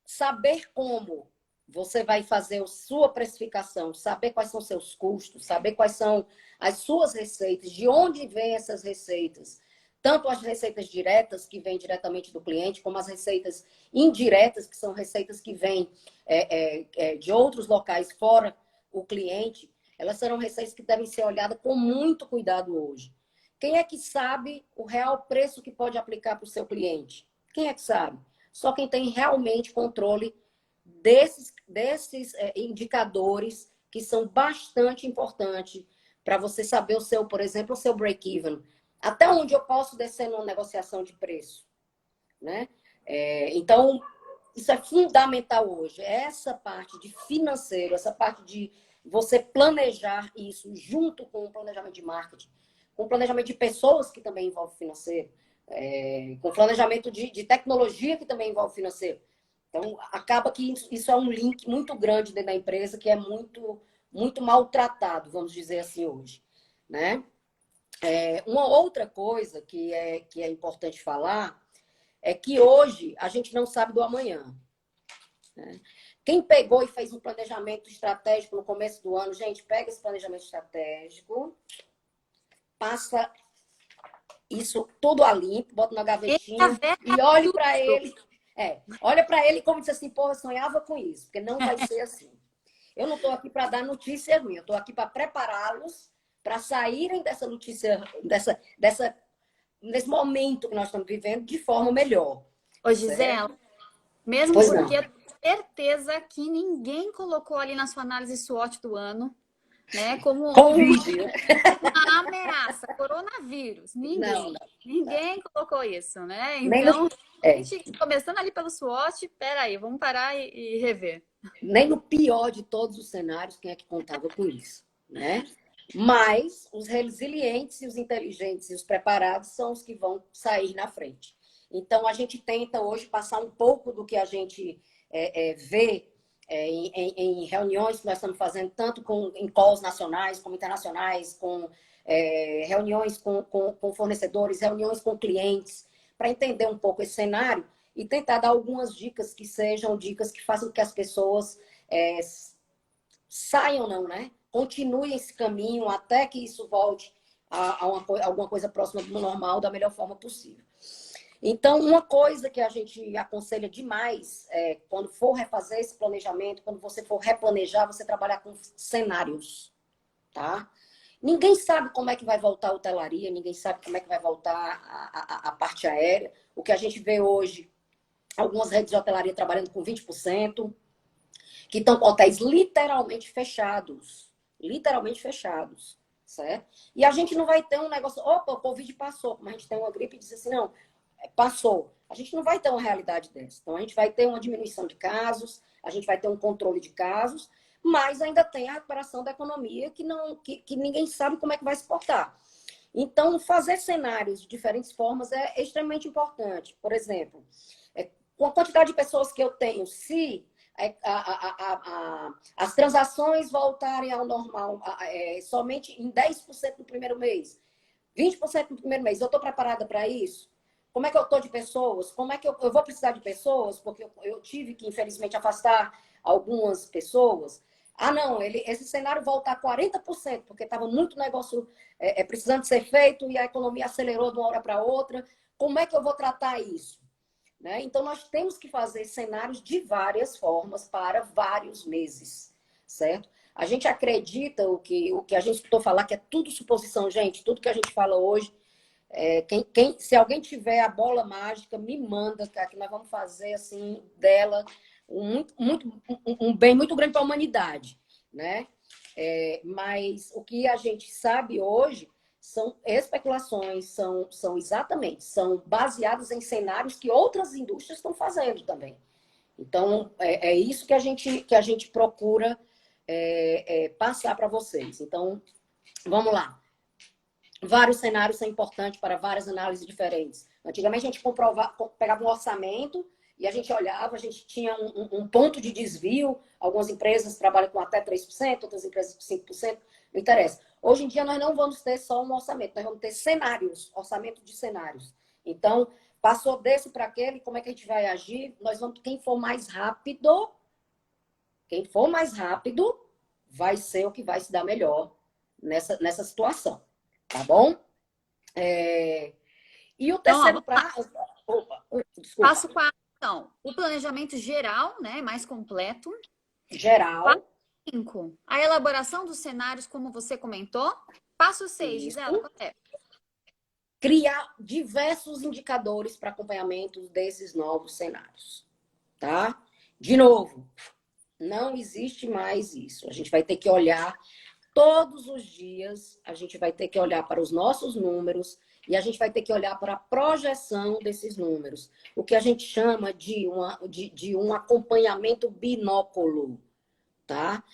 saber como você vai fazer a sua precificação, saber quais são seus custos, saber quais são as suas receitas, de onde vêm essas receitas, tanto as receitas diretas, que vêm diretamente do cliente, como as receitas indiretas, que são receitas que vêm de outros locais fora o cliente, elas serão receitas que devem ser olhadas com muito cuidado hoje. Quem é que sabe o real preço que pode aplicar para o seu cliente? Quem é que sabe? Só quem tem realmente controle desses indicadores que são bastante importantes para você saber o seu, por exemplo, o seu break-even. Até onde eu posso descer numa negociação de preço, né? Então, isso é fundamental hoje. Essa parte de financeiro, essa parte de você planejar isso junto com o planejamento de marketing, com o planejamento de pessoas, que também envolve financeiro, com o planejamento de tecnologia, que também envolve financeiro. Então, acaba que isso é um link muito grande dentro da empresa, que é muito, muito maltratado, vamos dizer assim, hoje, né? Uma outra coisa que é importante falar é que hoje a gente não sabe do amanhã, né? Quem pegou e fez um planejamento estratégico no começo do ano, gente, pega esse planejamento estratégico, passa isso tudo a limpo, bota na gavetinha e olhe para ele. Olha para ele como diz assim, pô, eu sonhava com isso, porque não vai ser assim. Eu não estou aqui para dar notícia ruim, eu estou aqui para prepará-los para saírem dessa notícia, nesse momento que nós estamos vivendo, de forma melhor. Ô, Gisela, mesmo Pois porque não. eu tenho certeza que ninguém colocou ali na sua análise SWOT do ano, né? Como Covid, né? uma ameaça, coronavírus. Não. Ninguém colocou isso, né? Nem Então, no, a gente, começando ali pelo SWOT, peraí, vamos parar e rever. nem no pior de todos os cenários, quem é que contava com isso, né? Mas os resilientes e os inteligentes e os preparados são os que vão sair na frente. Então, a gente tenta hoje passar um pouco do que a gente vê em reuniões que nós estamos fazendo, tanto em calls nacionais como internacionais, com reuniões com fornecedores, reuniões com clientes, para entender um pouco esse cenário e tentar dar algumas dicas que sejam dicas que façam com que as pessoas saiam, não, né? Continuem esse caminho até que isso volte a alguma coisa próxima do normal da melhor forma possível. Então, uma coisa que a gente aconselha demais quando for refazer esse planejamento, quando você for replanejar, você trabalhar com cenários, tá? Ninguém sabe como é que vai voltar a hotelaria, ninguém sabe como é que vai voltar a parte aérea. O que a gente vê hoje, algumas redes de hotelaria trabalhando com 20%, que estão com hotéis literalmente fechados, certo? E a gente não vai ter um negócio, opa, o Covid passou, como a gente tem uma gripe e diz assim, não, passou. A gente não vai ter uma realidade dessa. Então, a gente vai ter uma diminuição de casos, a gente vai ter um controle de casos, mas ainda tem a recuperação da economia que ninguém sabe como é que vai se portar. Então, fazer cenários de diferentes formas é extremamente importante. Por exemplo, com a quantidade de pessoas que eu tenho, se as transações voltarem ao normal somente em 10% no primeiro mês, 20% no primeiro mês, eu estou preparada para isso? Como é que eu estou de pessoas? Como é que eu vou precisar de pessoas? Porque eu tive que, infelizmente, afastar algumas pessoas. Ah, não, esse cenário voltar a 40%, porque estava muito negócio precisando ser feito e a economia acelerou de uma hora para outra. Como é que eu vou tratar isso? Né? Então, nós temos que fazer cenários de várias formas para vários meses, certo? A gente acredita o que a gente escutou falar, que é tudo suposição, gente. Tudo que a gente fala hoje, se alguém tiver a bola mágica, me manda, cara, que nós vamos fazer assim dela um bem muito grande para a humanidade, né? Mas o que a gente sabe hoje são especulações, são baseadas em cenários que outras indústrias estão fazendo também. Então, é isso que a gente procura passar para vocês. Então, vamos lá. Vários cenários são importantes para várias análises diferentes. Antigamente, a gente pegava um orçamento e a gente olhava, a gente tinha um ponto de desvio. Algumas empresas trabalham com até 3%, outras empresas com 5%, não interessa. Hoje em dia, nós não vamos ter só um orçamento, nós vamos ter cenários, orçamento de cenários. Então, passou desse para aquele, como é que a gente vai agir? Quem for mais rápido, vai ser o que vai se dar melhor nessa situação. Tá bom? E o Então, ó, terceiro prazo... Opa, desculpa. passo 4, então, o planejamento geral, né, mais completo. Geral. 5, a elaboração dos cenários, como você comentou. Passo 6, Isso. Gisela, qual é? Criar diversos indicadores para acompanhamento desses novos cenários, tá? De novo, não existe mais isso. A gente vai ter que olhar todos os dias, a gente vai ter que olhar para os nossos números e a gente vai ter que olhar para a projeção desses números. O que a gente chama de um acompanhamento binóculo, tá?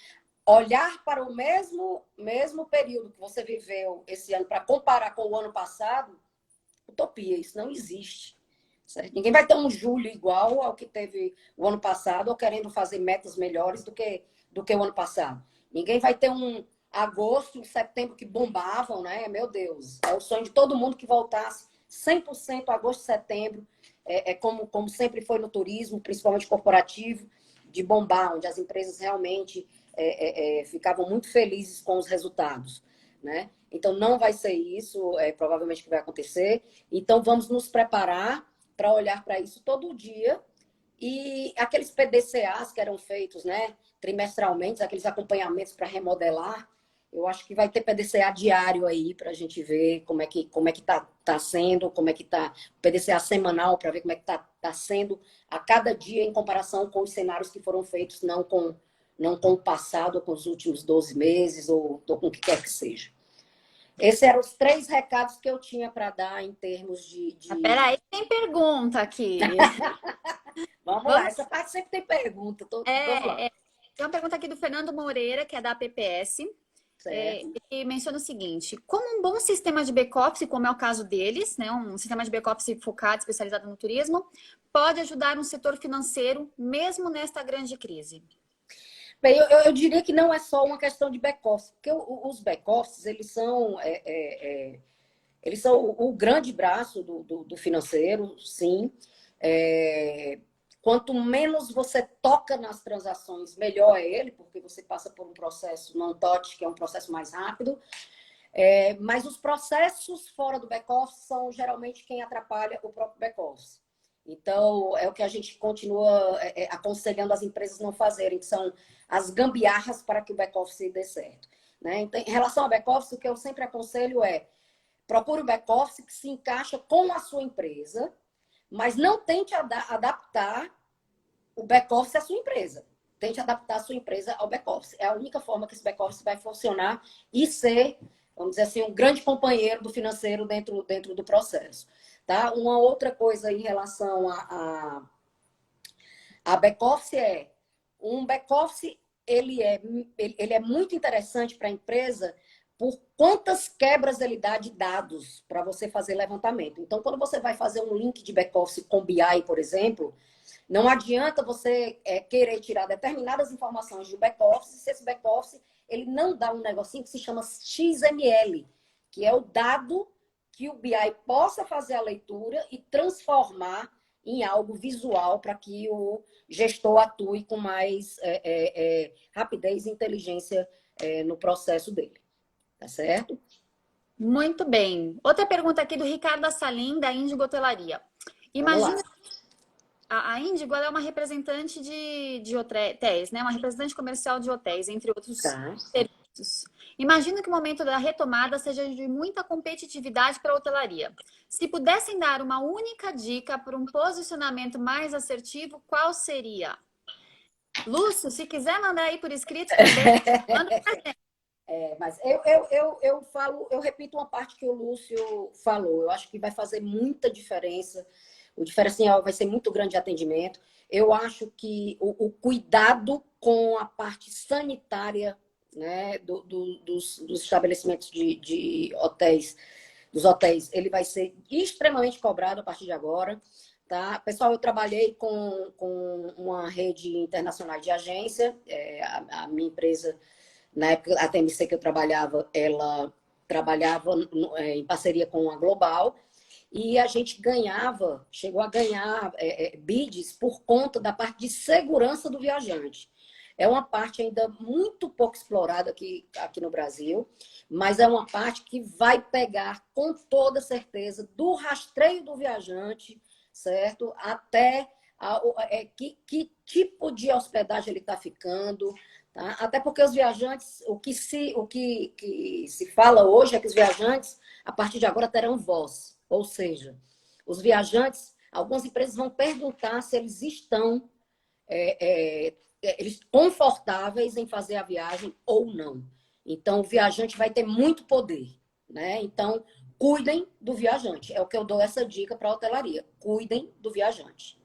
Olhar para o mesmo período que você viveu esse ano para comparar com o ano passado, utopia, isso não existe. Certo? Ninguém vai ter um julho igual ao que teve o ano passado ou querendo fazer metas melhores do que o ano passado. Ninguém vai ter um agosto, setembro que bombavam, né? Meu Deus, é o sonho de todo mundo que voltasse 100% agosto, setembro, como sempre foi no turismo, principalmente corporativo, de bombar, onde as empresas realmente ficavam muito felizes com os resultados, né? Então, não vai ser isso, provavelmente, que vai acontecer. Então, vamos nos preparar para olhar para isso todo dia. E aqueles PDCAs que eram feitos, né, trimestralmente, aqueles acompanhamentos para remodelar, eu acho que vai ter PDCA diário aí para a gente ver como é que tá sendo, como é que tá PDCA semanal para ver como é que tá sendo a cada dia em comparação com os cenários que foram feitos, não com o passado, ou com os últimos 12 meses, ou com o que quer que seja. Esses eram os 3 recados que eu tinha para dar em termos de... Peraí, tem pergunta aqui. Vamos lá, essa parte sempre tem pergunta. Vamos lá. Tem uma pergunta aqui do Fernando Moreira, que é da PPS. E menciona o seguinte: como um bom sistema de back-office, como é o caso deles, né, um sistema de back-office focado, especializado no turismo, pode ajudar um setor financeiro, mesmo nesta grande crise? Bem, eu diria que não é só uma questão de back-office, porque os back-offices, eles são o grande braço do financeiro, sim. Quanto menos você toca nas transações, melhor é ele, porque você passa por um processo non-touch, que é um processo mais rápido. Mas os processos fora do back-office são geralmente quem atrapalha o próprio back-office. Então, é o que a gente continua aconselhando as empresas não fazerem, que são as gambiarras para que o back-office dê certo, né? Então, em relação ao back-office, o que eu sempre aconselho procure um back-office que se encaixa com a sua empresa, mas não tente adaptar o back-office à sua empresa. Tente adaptar a sua empresa ao back-office. É a única forma que esse back-office vai funcionar e ser, vamos dizer assim, um grande companheiro do financeiro dentro do processo. Tá? Uma outra coisa em relação a back-office um back-office ele é muito interessante para a empresa por quantas quebras ele dá de dados para você fazer levantamento. Então, quando você vai fazer um link de back-office com BI, por exemplo, não adianta você querer tirar determinadas informações do back-office se esse back-office ele não dá um negocinho que se chama XML, que é o dado que o BI possa fazer a leitura e transformar em algo visual para que o gestor atue com mais rapidez e inteligência no processo dele. Tá certo? Muito bem. Outra pergunta aqui do Ricardo Assalim, da Índigo Hotelaria. Imagina, a Índigo é uma representante de hotéis, né? Uma representante comercial de hotéis, entre outros serviços. Imagino que o momento da retomada seja de muita competitividade para a hotelaria. Se pudessem dar uma única dica para um posicionamento mais assertivo, qual seria? Lúcio, se quiser mandar aí por escrito também, manda pra gente. Mas eu repito uma parte que o Lúcio falou. Eu acho que vai fazer muita diferença. O diferencial vai ser muito grande de atendimento. Eu acho que o cuidado com a parte sanitária, né, dos estabelecimentos de hotéis, dos hotéis, ele vai ser extremamente cobrado a partir de agora. Tá? Pessoal, eu trabalhei com uma rede internacional de agência. A minha empresa, na época, a TMC que eu trabalhava, ela trabalhava em parceria com a Global e a gente chegou a ganhar bids por conta da parte de segurança do viajante. É uma parte ainda muito pouco explorada aqui no Brasil, mas é uma parte que vai pegar com toda certeza do rastreio do viajante, certo? Até que tipo de hospedagem ele está ficando, tá? Até porque os viajantes, que se fala hoje é que os viajantes, a partir de agora, terão voz. Ou seja, os viajantes, algumas empresas vão perguntar se eles estão eles confortáveis em fazer a viagem ou não. Então, o viajante vai ter muito poder, né? Então, cuidem do viajante. É o que eu dou essa dica para a hotelaria. Cuidem do viajante,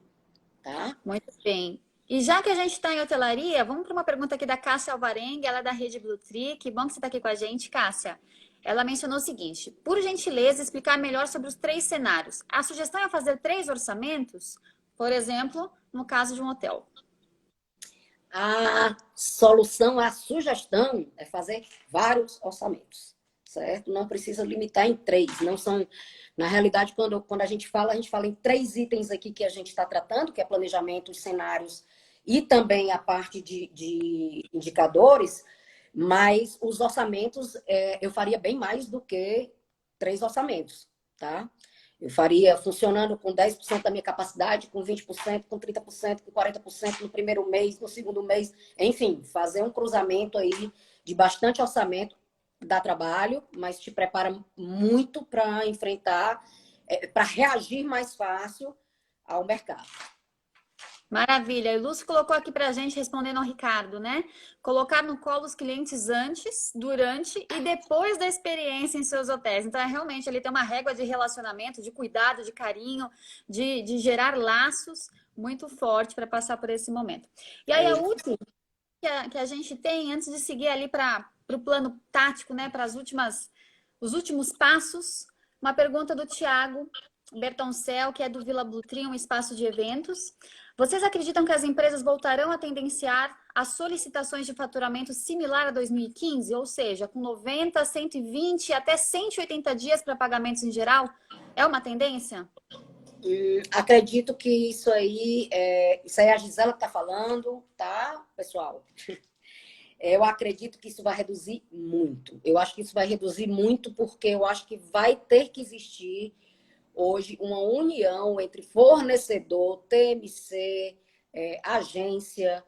tá? Muito bem. E já que a gente está em hotelaria, vamos para uma pergunta aqui da Cássia Alvarenga, ela é da Rede Blue Tree. Que bom que você está aqui com a gente, Cássia. Ela mencionou o seguinte: por gentileza, explicar melhor sobre os 3 cenários. A sugestão é fazer 3 orçamentos, por exemplo, no caso de um hotel. A solução, a sugestão é fazer vários orçamentos, certo? Não precisa limitar em 3. Não são, na realidade, quando a gente fala em 3 itens aqui que a gente está tratando, que é planejamento, os cenários e também a parte de indicadores, mas os orçamentos, eu faria bem mais do que 3 orçamentos, tá? Eu faria funcionando com 10% da minha capacidade, com 20%, com 30%, com 40% no primeiro mês, no segundo mês. Enfim, fazer um cruzamento aí de bastante orçamento dá trabalho, mas te prepara muito para enfrentar, para reagir mais fácil ao mercado. Maravilha. E o Lúcio colocou aqui para a gente, respondendo ao Ricardo, né? Colocar no colo os clientes antes, durante e depois da experiência em seus hotéis. Então, realmente, ele tem uma régua de relacionamento, de cuidado, de carinho, de gerar laços muito forte para passar por esse momento. E aí, a última que a gente tem, antes de seguir ali para o plano tático, né? Para os últimos passos, uma pergunta do Thiago Bertoncel, que é do Vila Blue Tree, um espaço de eventos. Vocês acreditam que as empresas voltarão a tendenciar as solicitações de faturamento similar a 2015? Ou seja, com 90, 120 até 180 dias para pagamentos em geral? É uma tendência? Acredito que isso aí é a Gisela que está falando, tá, pessoal? Eu acredito que isso vai reduzir muito. Eu acho que isso vai reduzir muito porque eu acho que vai ter que existir hoje uma união entre fornecedor, TMC, agência,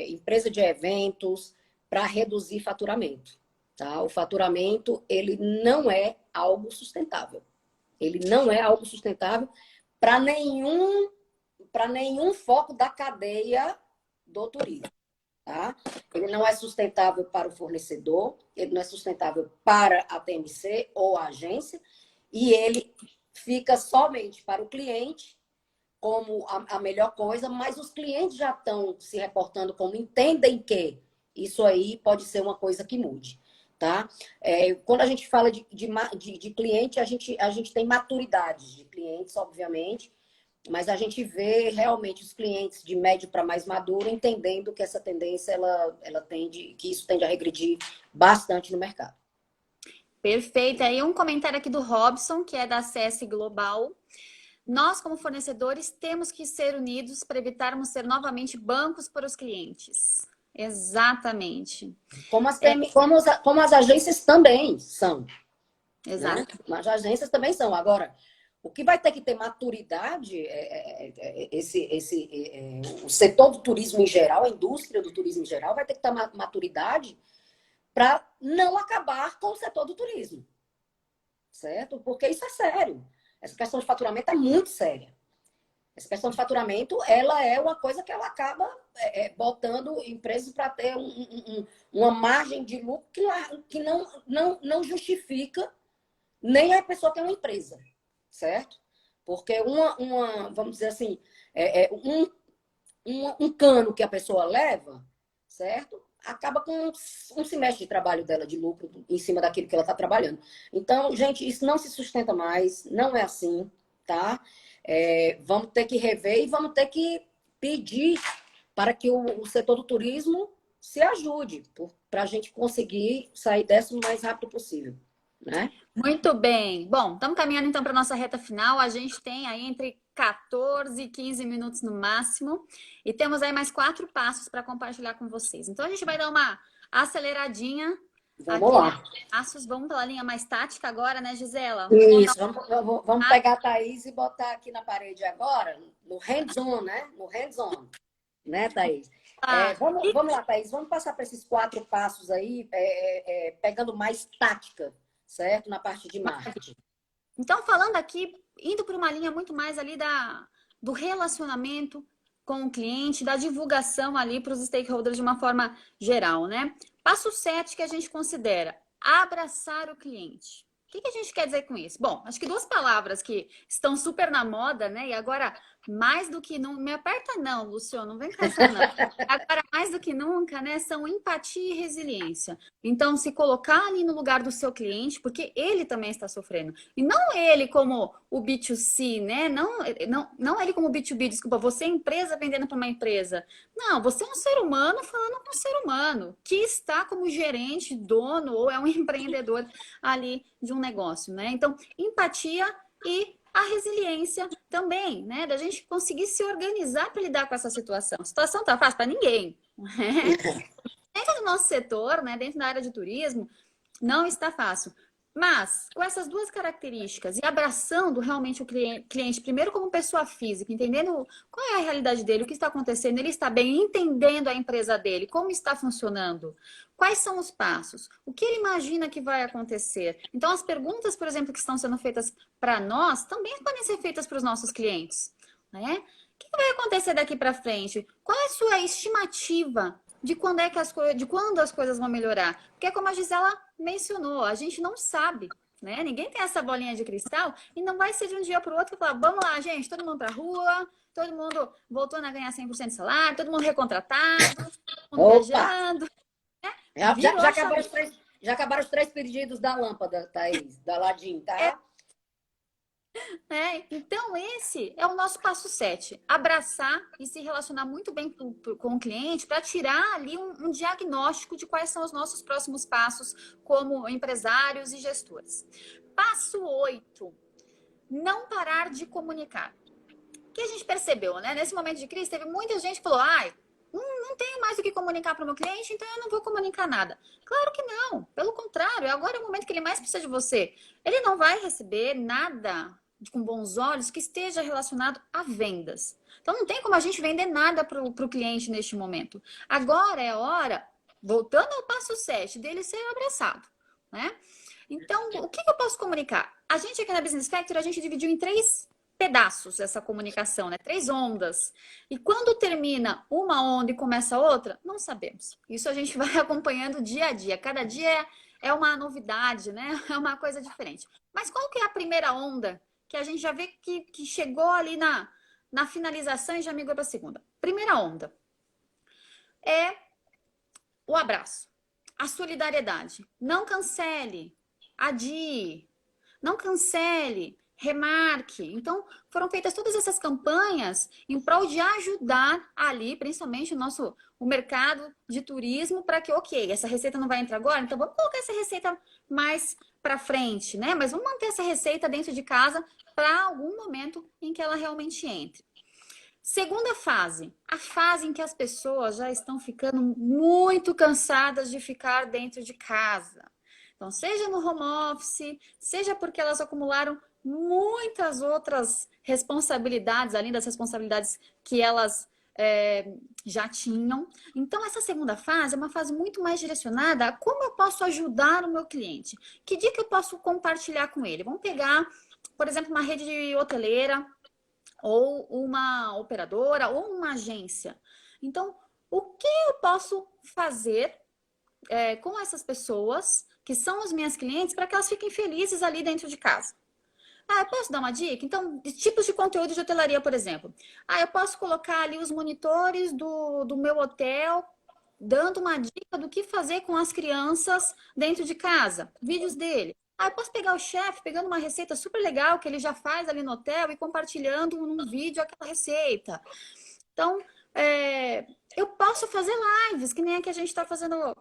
empresa de eventos, para reduzir faturamento. Tá? O faturamento, ele não é algo sustentável. Ele não é algo sustentável para nenhum foco da cadeia do turismo. Tá? Ele não é sustentável para o fornecedor, ele não é sustentável para a TMC ou a agência, e ele fica somente para o cliente como a melhor coisa, mas os clientes já estão se reportando como entendem que isso aí pode ser uma coisa que mude. Tá? Quando a gente fala de cliente, a gente tem maturidade de clientes, obviamente, mas a gente vê realmente os clientes de médio para mais maduro entendendo que essa tendência ela tende, que isso tende a regredir bastante no mercado. Perfeito. Aí um comentário aqui do Robson, que é da CS Global. Nós, como fornecedores, temos que ser unidos para evitarmos ser novamente bancos para os clientes. Exatamente. Como as agências também são. Exato. Né? As agências também são. Agora, o que vai ter que ter maturidade, o setor do turismo em geral, a indústria do turismo em geral, vai ter que ter maturidade para não acabar com o setor do turismo. Certo? Porque isso é sério. Essa questão de faturamento é muito séria. Essa questão de faturamento, ela é uma coisa que ela acaba botando empresas para ter uma margem de lucro que não justifica nem a pessoa ter uma empresa, certo? Porque vamos dizer assim, um cano que a pessoa leva, certo? Acaba com um semestre de trabalho dela de lucro em cima daquilo que ela está trabalhando. Então, gente, isso não se sustenta mais, não é assim, tá? Vamos ter que rever e vamos ter que pedir para que o setor do turismo se ajude para a gente conseguir sair dessa o mais rápido possível, né? Muito bem. Bom, estamos caminhando então para a nossa reta final. A gente tem aí entre 14, 15 minutos no máximo. E temos aí mais 4 passos para compartilhar com vocês. Então, a gente vai dar uma aceleradinha Vamos aqui, lá. né? Passos. Vamos pela linha mais tática agora, né, Gisela? Isso, vamos pegar a Thaís e botar aqui na parede agora, no hands-on, né? No hands-on, né, Thaís? Vamos lá, Thaís, vamos passar para esses 4 passos aí, pegando mais tática, certo? Na parte de marketing. Então, falando aqui, indo por uma linha muito mais ali do relacionamento com o cliente, da divulgação ali para os stakeholders de uma forma geral, né? Passo 7 que a gente considera abraçar o cliente. O que a gente quer dizer com isso? Bom, acho que 2 palavras que estão super na moda, né? E agora, mais do que nunca... Me aperta não, Luciano, não vem com essa não. Agora, mais do que nunca, né? São empatia e resiliência. Então, se colocar ali no lugar do seu cliente, porque ele também está sofrendo. E não ele como o B2C, né? Não ele como o B2B, desculpa, você é empresa vendendo para uma empresa. Não, você é um ser humano falando com um ser humano, que está como gerente, dono ou é um empreendedor ali de um negócio, né? Então, empatia e a resiliência também, né? Da gente conseguir se organizar para lidar com essa situação. A situação tá fácil para ninguém. Dentro do nosso setor, né? Dentro da área de turismo, não está fácil. Mas, com essas 2 características e abraçando realmente o cliente, primeiro como pessoa física, entendendo qual é a realidade dele, o que está acontecendo, ele está bem, entendendo a empresa dele, como está funcionando, quais são os passos, o que ele imagina que vai acontecer. Então, as perguntas, por exemplo, que estão sendo feitas para nós, também podem ser feitas para os nossos clientes, né? O que vai acontecer daqui para frente? Qual é a sua estimativa de quando as coisas vão melhorar? Porque como a Gisela mencionou, a gente não sabe, né? Ninguém tem essa bolinha de cristal e não vai ser de um dia para o outro que falar, vamos lá, gente, todo mundo para a rua, todo mundo voltando a ganhar 100% de salário, todo mundo reccontratado, todo mundo viajando. Né? Já acabaram os 3 pedidos da lâmpada, Thaís, da Aladim, tá? Então, esse é o nosso passo 7. Abraçar e se relacionar muito bem com o cliente para tirar ali um diagnóstico de quais são os nossos próximos passos como empresários e gestores. Passo 8. Não parar de comunicar. O que a gente percebeu, né? Nesse momento de crise, teve muita gente que falou, não tenho mais o que comunicar para o meu cliente, então eu não vou comunicar nada. Claro que não. Pelo contrário, agora é o momento que ele mais precisa de você. Ele não vai receber nada com bons olhos que esteja relacionado a vendas. Então, não tem como a gente vender nada para o cliente neste momento. Agora é a hora, voltando ao passo 7, dele ser abraçado, né? Então, o que eu posso comunicar? A gente aqui na Business Factory, a gente dividiu em 3 pedaços essa comunicação, né? 3 ondas. E quando termina uma onda e começa outra, não sabemos. Isso a gente vai acompanhando dia a dia. Cada dia é uma novidade, né? É uma coisa diferente. Mas qual que é a primeira onda que a gente já vê que chegou ali na finalização e já migrou para a segunda? Primeira onda é o abraço, a solidariedade. Não cancele, adie, não cancele, remarque. Então, foram feitas todas essas campanhas em prol de ajudar ali, principalmente o mercado de turismo, para que, ok, essa receita não vai entrar agora, então vamos colocar essa receita mais para frente, né? Mas vamos manter essa receita dentro de casa para algum momento em que ela realmente entre. Segunda fase, a fase em que as pessoas já estão ficando muito cansadas de ficar dentro de casa. Então, seja no home office, seja porque elas acumularam muitas outras responsabilidades, além das responsabilidades que elas já tinham. Então, essa segunda fase é uma fase muito mais direcionada a como eu posso ajudar o meu cliente. Que dica eu posso compartilhar com ele? Vamos pegar, por exemplo, uma rede hoteleira, ou uma operadora, ou uma agência. Então, o que eu posso fazer com essas pessoas, que são as minhas clientes, para que elas fiquem felizes ali dentro de casa? Eu posso dar uma dica? Então, de tipos de conteúdo de hotelaria, por exemplo. Eu posso colocar ali os monitores do meu hotel, dando uma dica do que fazer com as crianças dentro de casa. Vídeos dele. Eu posso pegar o chefe, pegando uma receita super legal que ele já faz ali no hotel e compartilhando num vídeo aquela receita. Então, eu posso fazer lives, que nem a que a gente está fazendo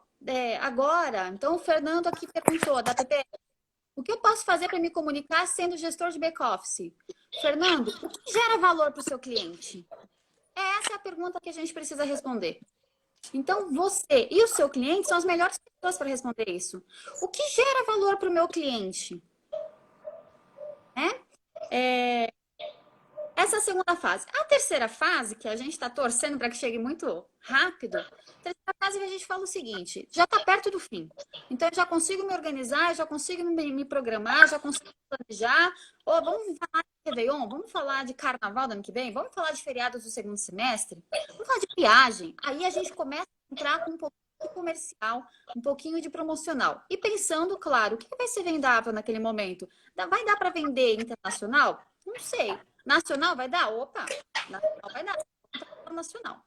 agora. Então, o Fernando aqui perguntou, da PP. O que eu posso fazer para me comunicar sendo gestor de back-office? Fernando, o que gera valor para o seu cliente? Essa é a pergunta que a gente precisa responder. Então, você e o seu cliente são as melhores pessoas para responder isso. O que gera valor para o meu cliente? Essa é a segunda fase. A terceira fase, que a gente está torcendo para que chegue muito rápido, a terceira fase que a gente fala o seguinte, já está perto do fim. Então, eu já consigo me organizar, já consigo me programar, já consigo planejar. Ou vamos falar de Réveillon, vamos falar de Carnaval do ano que vem, vamos falar de feriados do segundo semestre, vamos falar de viagem. Aí a gente começa a entrar com um pouquinho de comercial, um pouquinho de promocional. E pensando, claro, o que vai ser vendável naquele momento? Vai dar para vender internacional? Não sei. Nacional vai dar? Opa, nacional vai dar. Nacional.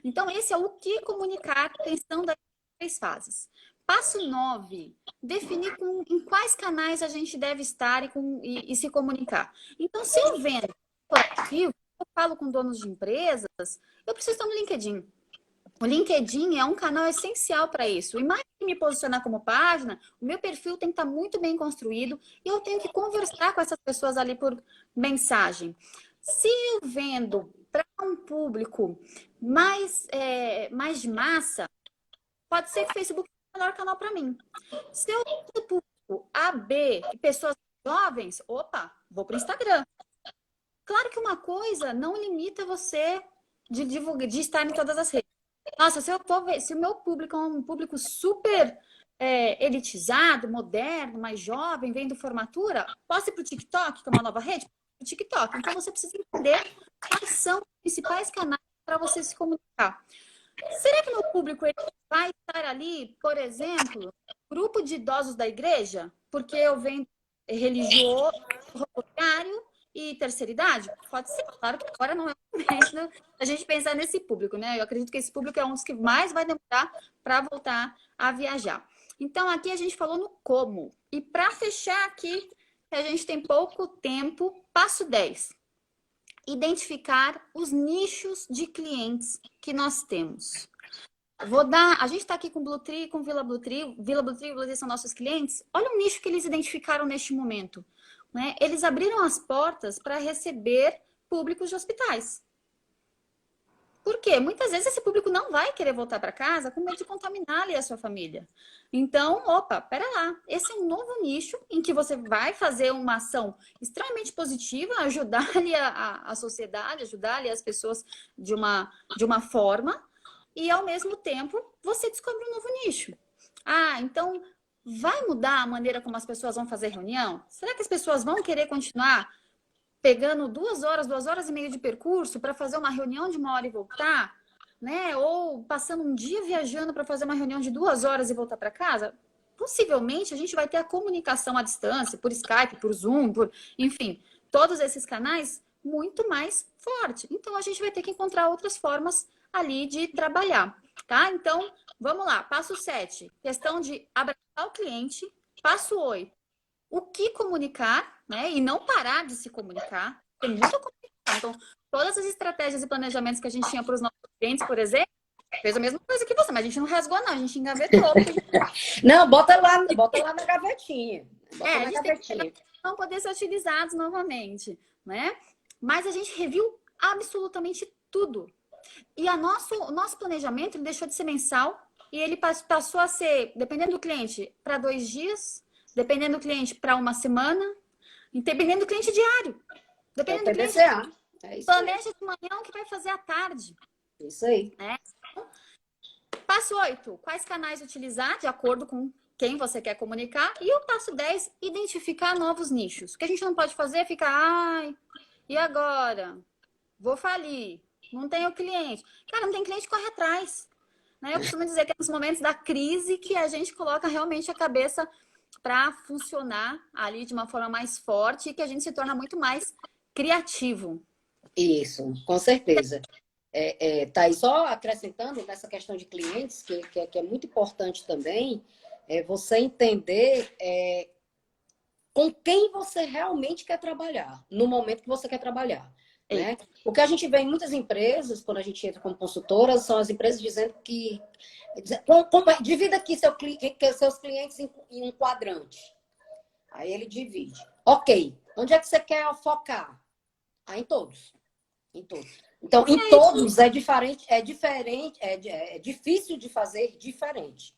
Então, esse é o que comunicar, pensando em 3 fases. Passo 9, definir em quais canais a gente deve estar e se comunicar. Então, se eu vendo coletivo, eu falo com donos de empresas, eu preciso estar no LinkedIn. O LinkedIn é um canal essencial para isso. E mais que me posicionar como página, o meu perfil tem que estar muito bem construído e eu tenho que conversar com essas pessoas ali por mensagem. Se eu vendo para um público mais de massa, pode ser que o Facebook seja o melhor canal para mim. Se eu vendo público A, B e pessoas jovens, opa, vou para o Instagram. Claro que uma coisa não limita você de estar em todas as redes. Nossa, se o meu público é um público super elitizado, moderno, mais jovem, vendo formatura, posso ir para o TikTok, que é uma nova rede? O TikTok. Então, você precisa entender quais são os principais canais para você se comunicar. Será que meu público ele vai estar ali, por exemplo, grupo de idosos da igreja? Porque eu vendo religioso, rodoviário e terceira idade? Pode ser, claro que agora não é o momento a gente pensar nesse público, né? Eu acredito que esse público é um dos que mais vai demorar para voltar a viajar. Então, aqui a gente falou no como. E para fechar aqui, a gente tem pouco tempo, passo 10. Identificar os nichos de clientes que nós temos. A gente está aqui com Blue Tree, com Vila Blue Tree. Vila Blue Tree são nossos clientes. Olha o nicho que eles identificaram neste momento. Né? Eles abriram as portas para receber públicos de hospitais. Por quê? Muitas vezes esse público não vai querer voltar para casa com medo de contaminar ali a sua família. Então, opa, pera lá. Esse é um novo nicho em que você vai fazer uma ação extremamente positiva, ajudar ali a sociedade, ajudar ali as pessoas de uma forma e, ao mesmo tempo, você descobre um novo nicho. Então, vai mudar a maneira como as pessoas vão fazer reunião? Será que as pessoas vão querer continuar pegando 2 horas e meia de percurso para fazer uma reunião de 1 hora e voltar, né? Ou passando um dia viajando para fazer uma reunião de 2 horas e voltar para casa? Possivelmente a gente vai ter a comunicação à distância, por Skype, por Zoom, enfim, todos esses canais muito mais forte. Então a gente vai ter que encontrar outras formas ali de trabalhar, tá? Então, vamos lá. Passo 7, questão de abraçar o cliente. Passo 8, o que comunicar, né? E não parar de se comunicar. Tem muita comunicação. Então, todas as estratégias e planejamentos que a gente tinha para os nossos clientes, por exemplo, fez a mesma coisa que você, mas a gente não rasgou, não. A gente engavetou. Não, bota lá na gavetinha. A gente tem que não poder ser utilizados novamente, né? Mas a gente reviu absolutamente tudo. E o nosso planejamento ele deixou de ser mensal e ele passou a ser, dependendo do cliente, para 2 dias, dependendo do cliente, para 1 semana, e dependendo do cliente diário. Dependendo do cliente. Planeja de manhã o que vai fazer à tarde. Isso aí. Né? Passo 8, quais canais utilizar de acordo com quem você quer comunicar. E o passo 10, identificar novos nichos. O que a gente não pode fazer é ficar, e agora? Vou falir. Não tenho cliente. Cara, não tem cliente, corre atrás. Né? Eu costumo dizer que é nos momentos da crise que a gente coloca realmente a cabeça para funcionar ali de uma forma mais forte e que a gente se torna muito mais criativo. Isso, com certeza. Tá aí só acrescentando nessa questão de clientes, que é muito importante também, você entender com quem você realmente quer trabalhar, no momento que você quer trabalhar. Né? O que a gente vê em muitas empresas, quando a gente entra como consultora, são as empresas dizendo que divida aqui seus clientes em um quadrante. Aí ele divide. Ok, onde é que você quer focar? Em todos. Em todos. Então, em todos é diferente, é difícil de fazer diferente.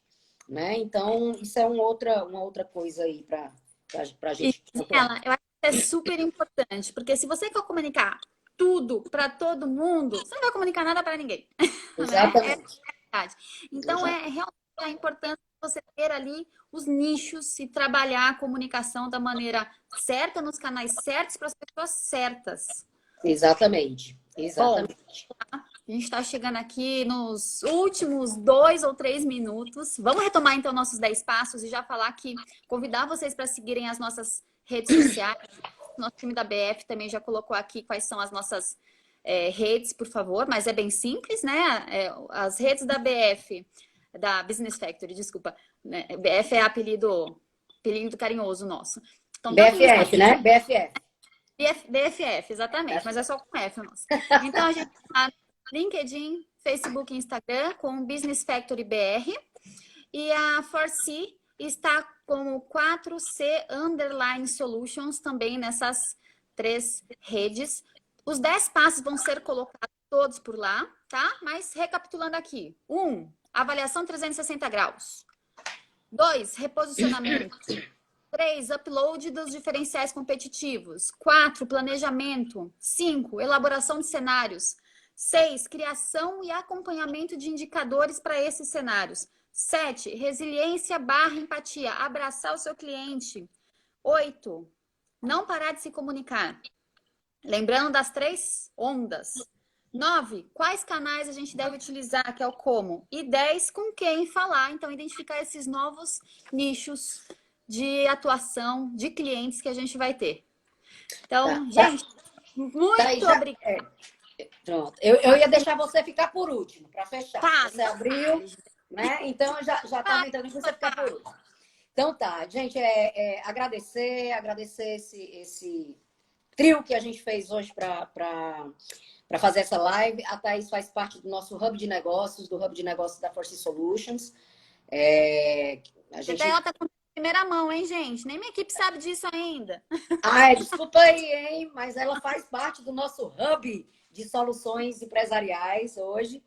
Né? Então, isso é uma outra coisa aí para a gente. Ela, eu acho que é super importante, porque se você for comunicar tudo para todo mundo, você não vai comunicar nada para ninguém. Exatamente. Né? É verdade. Então, é realmente a importância de você ter ali os nichos e trabalhar a comunicação da maneira certa, nos canais certos, para as pessoas certas. Exatamente. Exatamente. Bom, a gente está chegando aqui nos últimos 2 ou 3 minutos. Vamos retomar, então, nossos 10 passos e já falar que convidar vocês para seguirem as nossas redes sociais. Nosso time da BF também já colocou aqui quais são as nossas redes, por favor, mas é bem simples, né? As redes da BF, da Business Factory, desculpa. Né? BF é apelido carinhoso nosso. Então, BFF, né? BFF. BFF, exatamente, mas é só com F o nosso. Então, a gente está no LinkedIn, Facebook e Instagram com Business Factory BR. E a 4C está com 4C Solutions também nessas 3 redes. Os 10 passos vão ser colocados todos por lá, tá? Mas recapitulando aqui. 1, avaliação 360 graus. 2, reposicionamento. 3, upload dos diferenciais competitivos. 4, planejamento. 5, elaboração de cenários. 6, criação e acompanhamento de indicadores para esses cenários. 7, resiliência / empatia, abraçar o seu cliente. 8, não parar de se comunicar. Lembrando das 3 ondas. 9, quais canais a gente deve utilizar, que é o como. E 10, com quem falar. Então, identificar esses novos nichos de atuação de clientes que a gente vai ter. Então, gente, muito obrigada. Pronto. Eu ia deixar você ficar por último, para fechar. Você abriu, né? Então, já estava entrando que você ficar por último. Então, tá. Gente, agradecer esse trio que a gente fez hoje para fazer essa live. A Thaís faz parte do nosso Hub de Negócios, do Hub de Negócios da 4C Solutions. A gente... Tá com primeira mão, hein, gente? Nem minha equipe sabe disso ainda. Desculpa aí, hein? Mas ela faz parte do nosso Hub de Soluções Empresariais hoje,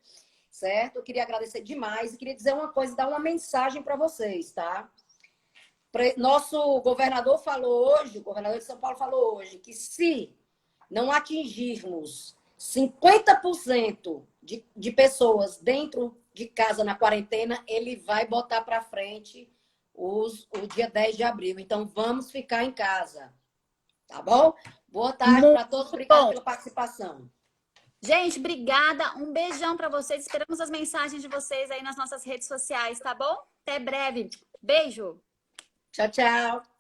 certo? Eu queria agradecer demais e queria dizer uma coisa, dar uma mensagem para vocês, tá? Nosso governador falou hoje, o governador de São Paulo falou hoje, que se não atingirmos 50% de pessoas dentro de casa na quarentena, ele vai botar para frente o dia 10 de abril. Então, vamos ficar em casa. Tá bom? Boa tarde para todos. Obrigada pela participação. Gente, obrigada. Um beijão para vocês. Esperamos as mensagens de vocês aí nas nossas redes sociais, tá bom? Até breve. Beijo. Tchau, tchau.